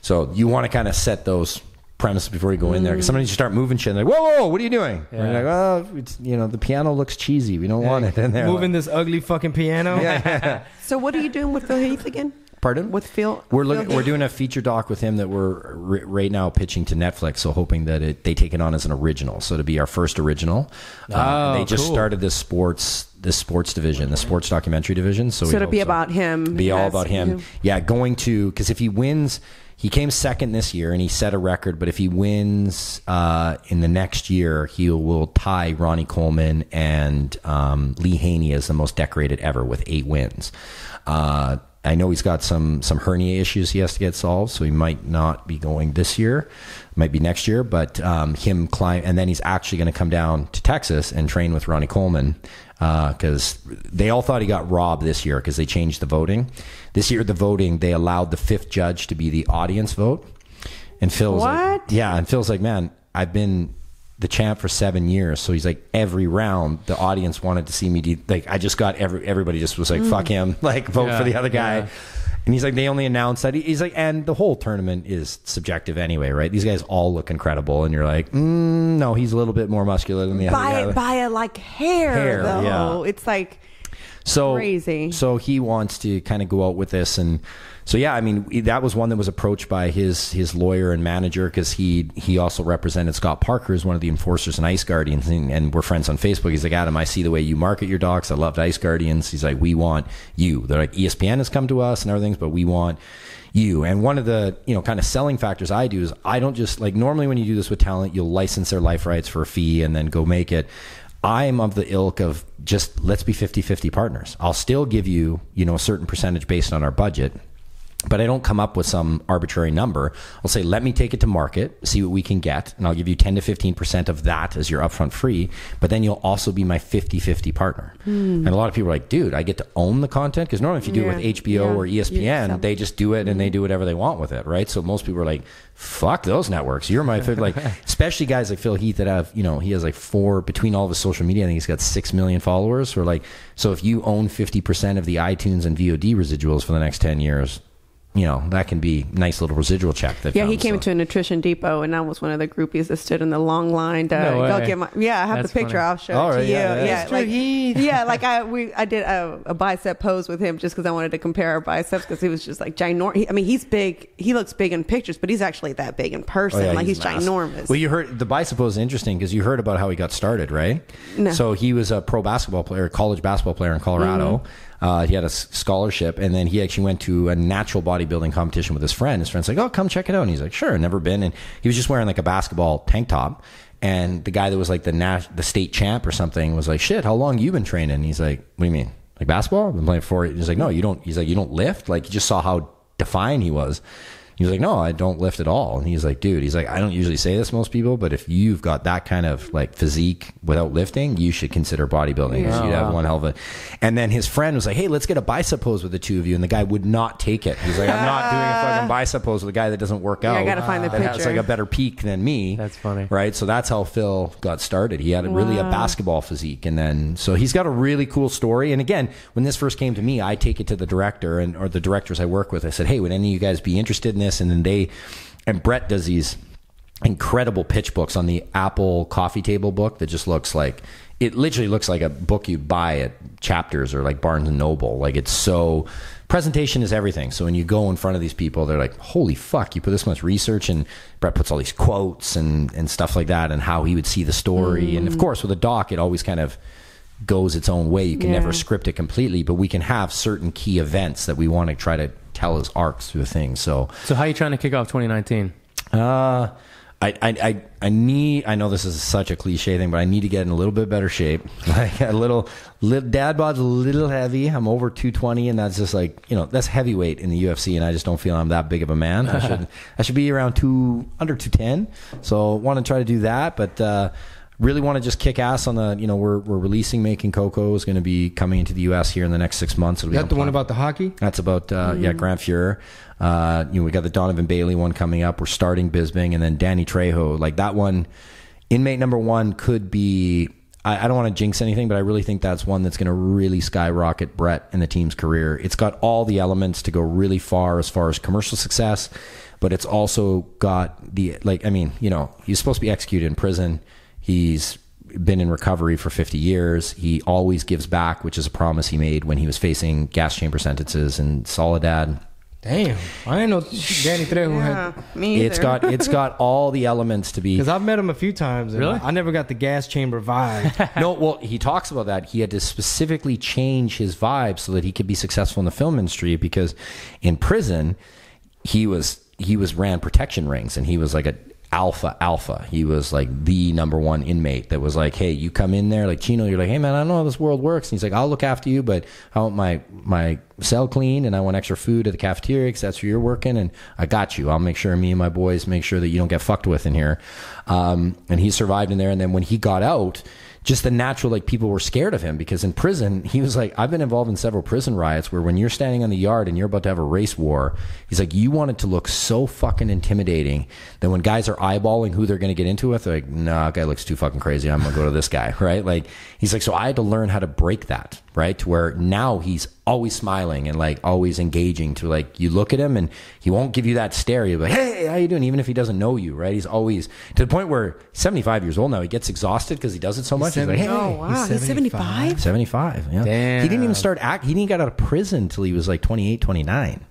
So you want to kind of set those premises before you go in there. Because sometimes you start moving shit and like, whoa, what are you doing? Yeah. And you're like, well, it's, the piano looks cheesy. We don't want it in there. Moving this ugly fucking piano. So what are you doing with Phil Heath again? Pardon? with Phil? We're doing a feature doc with him that we're right now pitching to Netflix. So hoping that they take it on as an original. So to be our first original. They just started this sports division, the sports documentary division. So it'll be about him. Be all about him. Yeah, because if he wins, he came second this year and he set a record. But if he wins in the next year, he will tie Ronnie Coleman and Lee Haney as the most decorated ever with 8 wins. I know he's got some hernia issues he has to get solved, so he might not be going this year, might be next year. But him climb, and then he's actually going to come down to Texas and train with Ronnie Coleman because they all thought he got robbed this year because they changed the voting. This year, the voting they allowed the 5th judge to be the audience vote, and Phil's and Phil's like, man, I've been the champ for 7 years. So he's like, every round the audience wanted to see me I just got everybody just was like, fuck him, like vote for the other guy. Yeah. And he's like, they only announced that. He's like, and the whole tournament is subjective anyway, right? These guys all look incredible, and you're like, no, he's a little bit more muscular than the other guy. By a like hair though. Yeah. It's like crazy. So he wants to kind of go out with this, and so yeah, I mean, that was one that was approached by his lawyer and manager because he also represented Scott Parker as one of the enforcers and Ice Guardians, and we're friends on Facebook. He's like, Adam, I see the way you market your docs. I loved Ice Guardians. He's like, we want you. They're like, ESPN has come to us and everything, but we want you. And one of the kind of selling factors I do is I don't just like, normally when you do this with talent, you'll license their life rights for a fee and then go make it. I'm of the ilk of just let's be 50-50 partners. I'll still give you, a certain percentage based on our budget, but I don't come up with some arbitrary number. I'll say, let me take it to market, see what we can get, and I'll give you 10 to 15% of that as your upfront fee, but then you'll also be my 50-50 partner. And a lot of people are like, dude, I get to own the content? Because normally if you do it with HBO or ESPN, they just do it and they do whatever they want with it, right? So most people are like, fuck those networks. You're my like, especially guys like Phil Heath that have, he has like between all of his social media, I think he's got 6 million followers. Or like, so if you own 50% of the iTunes and VOD residuals for the next 10 years, that can be nice little residual check. He came to a nutrition depot, and I was one of the groupies that stood in the long line to go get my. Yeah, I have the picture. Funny. I'll show it to you. I did a bicep pose with him just because I wanted to compare our biceps because he was just like ginormous. I mean, he's big. He looks big in pictures, but he's actually that big in person. He's ginormous. Well, you heard the bicep pose is interesting because you heard about how he got started, right? No. So he was a pro basketball player, college basketball player in Colorado. Mm-hmm. He had a scholarship, and then he actually went to a natural bodybuilding competition with his friend. His friend's like, oh, come check it out. And he's like, sure, never been. And he was just wearing like a basketball tank top. And the guy that was like the state champ or something was like, shit, how long you been training? And he's like, what do you mean? Like basketball? I've been playing for it. He's like, no, you don't. He's like, you don't lift? Like, you just saw how defined he was. He was like, no, I don't lift at all. And he's like, dude, I don't usually say this to most people, but if you've got that kind of like physique without lifting, you should consider bodybuilding because you'd have one hell of a. And then his friend was like, hey, let's get a bicep pose with the two of you. And the guy would not take it. He's like, I'm not doing a fucking bicep pose with a guy that doesn't work out. I got to find the picture. That has like a better peak than me. That's funny. Right. So that's how Phil got started. He had really a basketball physique. And then, so he's got a really cool story. And again, when this first came to me, I take it to the director or the directors I work with. I said, hey, would any of you guys be interested in this? And then and Brett does these incredible pitch books on the Apple coffee table book that just looks like, it literally looks like a book you buy at Chapters or like Barnes and Noble. Like, it's so, presentation is everything. So when you go in front of these people, they're like, holy fuck, you put this much research, and Brett puts all these quotes and stuff like that and how he would see the story. And of course, with a doc, it always kind of goes its own way. You can never script it completely, but we can have certain key events that we want to try to tell as arcs through things. So how are you trying to kick off 2019? I know this is such a cliche thing, but I need to get in a little bit better shape. Like a little dad bod's a little heavy. I'm over 220, and that's just like, that's heavyweight in the UFC, and I just don't feel I'm that big of a man. I should be around under 210. So want to try to do that, but really want to just kick ass on the, we're releasing Making Coco is going to be coming into the U.S. here in the next 6 months. Is that the one about the hockey? That's about, Grant Fuhrer. We got the Donovan Bailey one coming up. We're starting Bisbing, and then Danny Trejo. Like that one, inmate number 1 could be, I don't want to jinx anything, but I really think that's one that's going to really skyrocket Brett and the team's career. It's got all the elements to go really far as commercial success, but it's also got he's supposed to be executed in prison. He's been in recovery for 50 years. He always gives back, which is a promise he made when he was facing gas chamber sentences in Soledad. Damn, I didn't know Danny Trejo had. Me either. It's got all the elements to be. Because I've met him a few times. And Really? I never got the gas chamber vibe. No, well, he talks about that. He had to specifically change his vibe so that he could be successful in the film industry, because in prison he ran protection rings, and he was like a alpha. He was like the number one inmate that was like, hey, you come in there like Chino, you're like, hey man, I don't know how this world works. And he's like, I'll look after you, but I want my cell clean, and I want extra food at the cafeteria because that's where you're working, and I got you. I'll make sure me and my boys make sure that you don't get fucked with in here. And he survived in there. And then when he got out, just the natural, like, people were scared of him, because in prison, he was like, I've been involved in several prison riots where when you're standing on the yard and you're about to have a race war, he's like, you want it to look so fucking intimidating that when guys are eyeballing who they're going to get into with, they're like, nah, that guy looks too fucking crazy, I'm gonna go to this guy, right? Like, he's like, so I had to learn how to break that, right? To where now he's always smiling and like always engaging, to like, you look at him and he won't give you that stare. You'll be like, hey, how you doing? Even if he doesn't know you, right? He's always, to the point where he's 75 years old now. He gets exhausted because he does it so much. He's like, hey, Oh wow, he's 75. 75. Yeah. Damn. He didn't even start he didn't get out of prison till he was like 28, 29.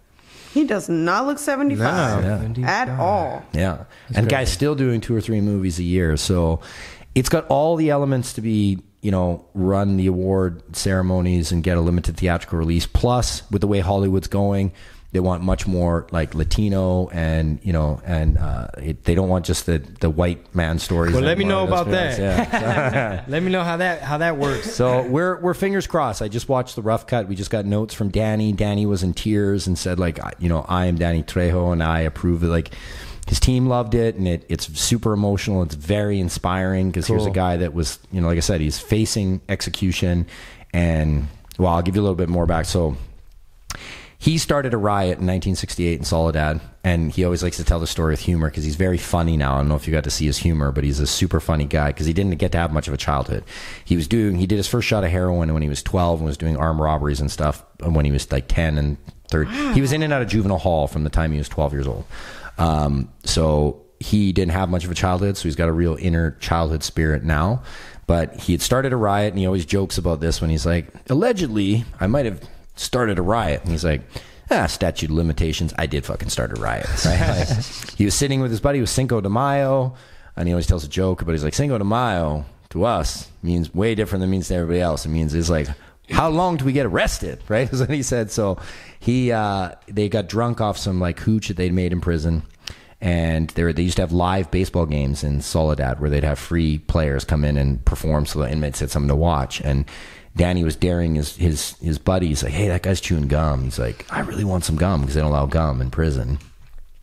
He does not look 75 No. at all. Yeah. And the guy's still doing 2 or 3 movies a year. So it's got all the elements to be, you know, run the award ceremonies and get a limited theatrical release. Plus, with the way Hollywood's going, they want much more like Latino, and, you know, and they don't want just the white man stories. Well, let me anymore. know about Let's be honest. Yeah. Let me know how that works. So we're fingers crossed. I just watched the rough cut. We just got notes from Danny. Danny was in tears and said, like, you know, I am Danny Trejo and I approve it. Like, his team loved it, and it's super emotional. It's very inspiring, because here's a guy that was, you know, like I said, he's facing execution. And, well, I'll give you a little bit more back. So he started a riot in 1968 in Soledad, and he always likes to tell the story with humor, because he's very funny now. I don't know if you got to see his humor, but he's a super funny guy, because he didn't get to have much of a childhood. He did his first shot of heroin when he was 12 and was doing armed robberies and stuff when he was like 10 and 30. Wow. He was in and out of juvenile hall from the time he was 12 years old. So he didn't have much of a childhood, so he's got a real inner childhood spirit now. But he had started a riot, and he always jokes about this when he's like, allegedly, I might have started a riot. And he's like, statute of limitations, I did fucking start a riot, right? Like, he was sitting with his buddy, it was Cinco de Mayo, and he always tells a joke, but he's like, Cinco de Mayo to us means way different than it means to everybody else. It means, it's like, how long do we get arrested, right? That's what he said. So they got drunk off some like hooch that they'd made in prison, and they used to have live baseball games in Soledad where they'd have free players come in and perform, so the inmates had something to watch. And Danny was daring his buddy. He's like, hey, that guy's chewing gum. He's like, I really want some gum, because they don't allow gum in prison.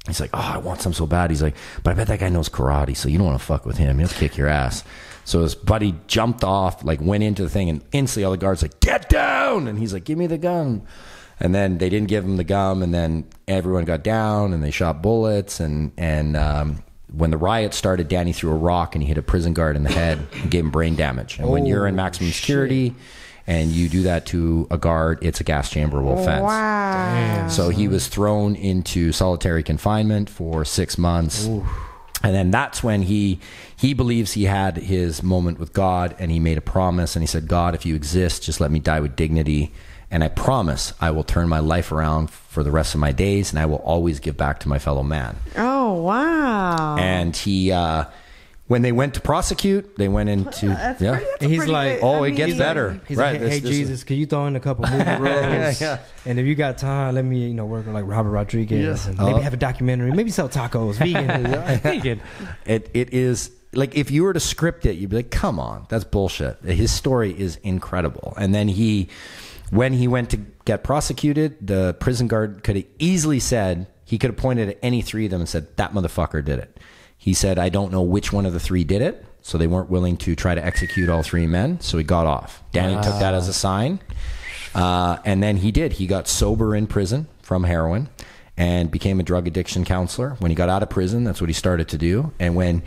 He's like, oh, I want some so bad. He's like, but I bet that guy knows karate, so you don't want to fuck with him. He'll kick your ass. So his buddy jumped off, like went into the thing, and instantly all the guards like, get down! And he's like, give me the gum. And then they didn't give him the gum, and then everyone got down, and they shot bullets. And when the riot started, Danny threw a rock, and he hit a prison guard in the head and gave him brain damage. And when you're in maximum security and you do that to a guard, it's a gas chamberable offense. Wow. Damn. So he was thrown into solitary confinement for 6 months. Ooh. And then that's when he believes he had his moment with God, and he made a promise, and he said, God, if you exist, just let me die with dignity. And I promise I will turn my life around for the rest of my days, and I will always give back to my fellow man. Oh, wow. And he, when they went to prosecute, they went into, And he's like, oh, it gets better. He's right. like, hey, Jesus, can you throw in a couple movie roles? And if you got time, let me, work with like Robert Rodriguez, and maybe have a documentary, maybe sell tacos, vegan. It is like, if you were to script it, you'd be like, come on, that's bullshit. His story is incredible. And then when he went to get prosecuted, the prison guard could have easily said, he could have pointed at any 3 of them and said, that motherfucker did it. He said, I don't know which one of the 3 did it. So they weren't willing to try to execute all 3 men. So he got off. Danny took that as a sign. And then he did. He got sober in prison from heroin and became a drug addiction counselor. When he got out of prison, that's what he started to do. And when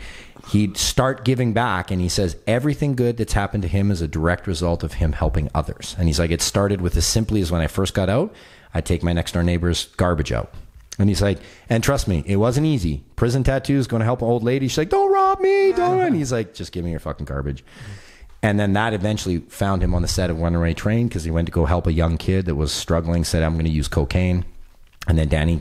he'd start giving back, and he says everything good that's happened to him is a direct result of him helping others. And he's like, it started with as simply as when I first got out, I'd take my next door neighbor's garbage out. And he's like, and trust me, it wasn't easy. Prison tattoos going to help an old lady. She's like, don't rob me, don't. And he's like, just give me your fucking garbage. And then that eventually found him on the set of Runaway Train, because he went to go help a young kid that was struggling, said, I'm going to use cocaine. And then Danny,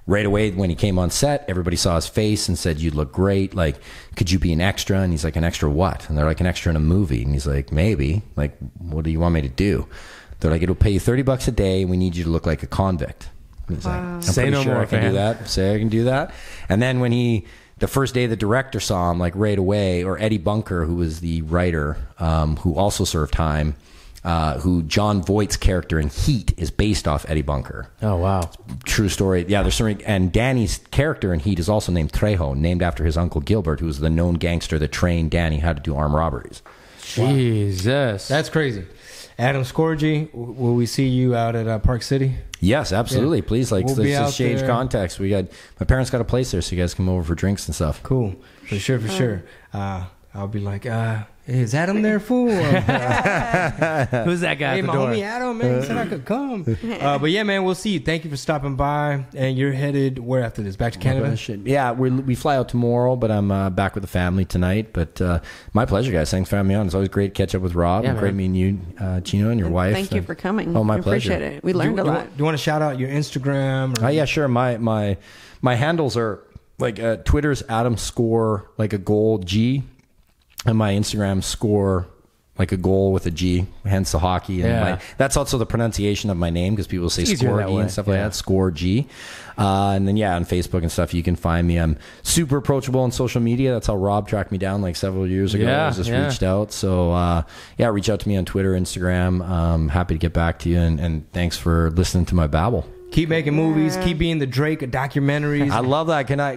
right away when he came on set, everybody saw his face and said, "You look great. Like, could you be an extra?" And he's like, "An extra what?" And they're like, "An extra in a movie." And he's like, "Maybe. Like, what do you want me to do?" They're like, "It'll pay you $30 a day, and we need you to look like a convict." And he's like, "I'm Say pretty no sure more, I can fam." do that. Say I can do that." And then when the first day the director saw him, like right away, or Eddie Bunker, who was the writer, who also served time, who John Voight's character in Heat is based off Eddie Bunker. Oh, wow. True story. Yeah, there's something. And Danny's character in Heat is also named Trejo, named after his uncle Gilbert, who was the known gangster that trained Danny how to do armed robberies. Jesus. That's crazy. Adam Scorgie, will we see you out at Park City? Yes, absolutely. Yeah. Please, like, We'll be let's out just change there. context. My parents got a place there, so you guys come over for drinks and stuff. Cool. For sure, for sure. I'll be like, is Adam there, fool? Who's that guy Hey, at the my door? homie Adam, man, he said I could come. But yeah, man, we'll see you. Thank you for stopping by. And you're headed where after this? Back to Canada? Yeah, we fly out tomorrow, but I'm back with the family tonight. But my pleasure, guys. Thanks for having me on. It's always great to catch up with Rob. Yeah, And great man. meeting you, Gino, and your wife. Thank you for coming. Oh, my We pleasure. appreciate it. We learned a lot. Do you want to shout out your Instagram? Or? Yeah, sure. My handles are like Twitter's Adam Score like a goal G, and my Instagram Score like a goal with a G, hence the hockey. And Yeah. that's also the pronunciation of my name because people say It's easier that Scorgie way. and stuff like Yeah. that. Scorgie. And then on Facebook and stuff you can find me. I'm super approachable on social media. That's how Rob tracked me down like several years ago. Yeah, I just yeah. reached out. So reach out to me on Twitter, Instagram. Happy to get back to you, and thanks for listening to my babble. Keep making movies. Keep being the Drake of documentaries. I love that. I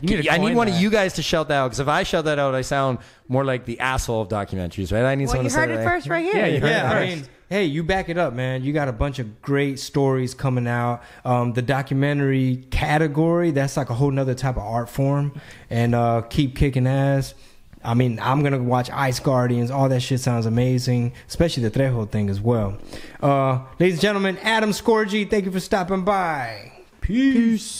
need to need coin one that. of you guys to shout that out, because if I shout that out, I sound more like the asshole of documentaries, right? I need Well, someone you to say heard it that. first right here. Yeah, you heard Yeah, it I first. mean, hey, you back it up, man. You got a bunch of great stories coming out. The documentary category, that's like a whole nother type of art form. And keep kicking ass. I mean, I'm going to watch Ice Guardians. All that shit sounds amazing, especially the Trejo thing as well. Ladies and gentlemen, Adam Scorgie, thank you for stopping by. Peace.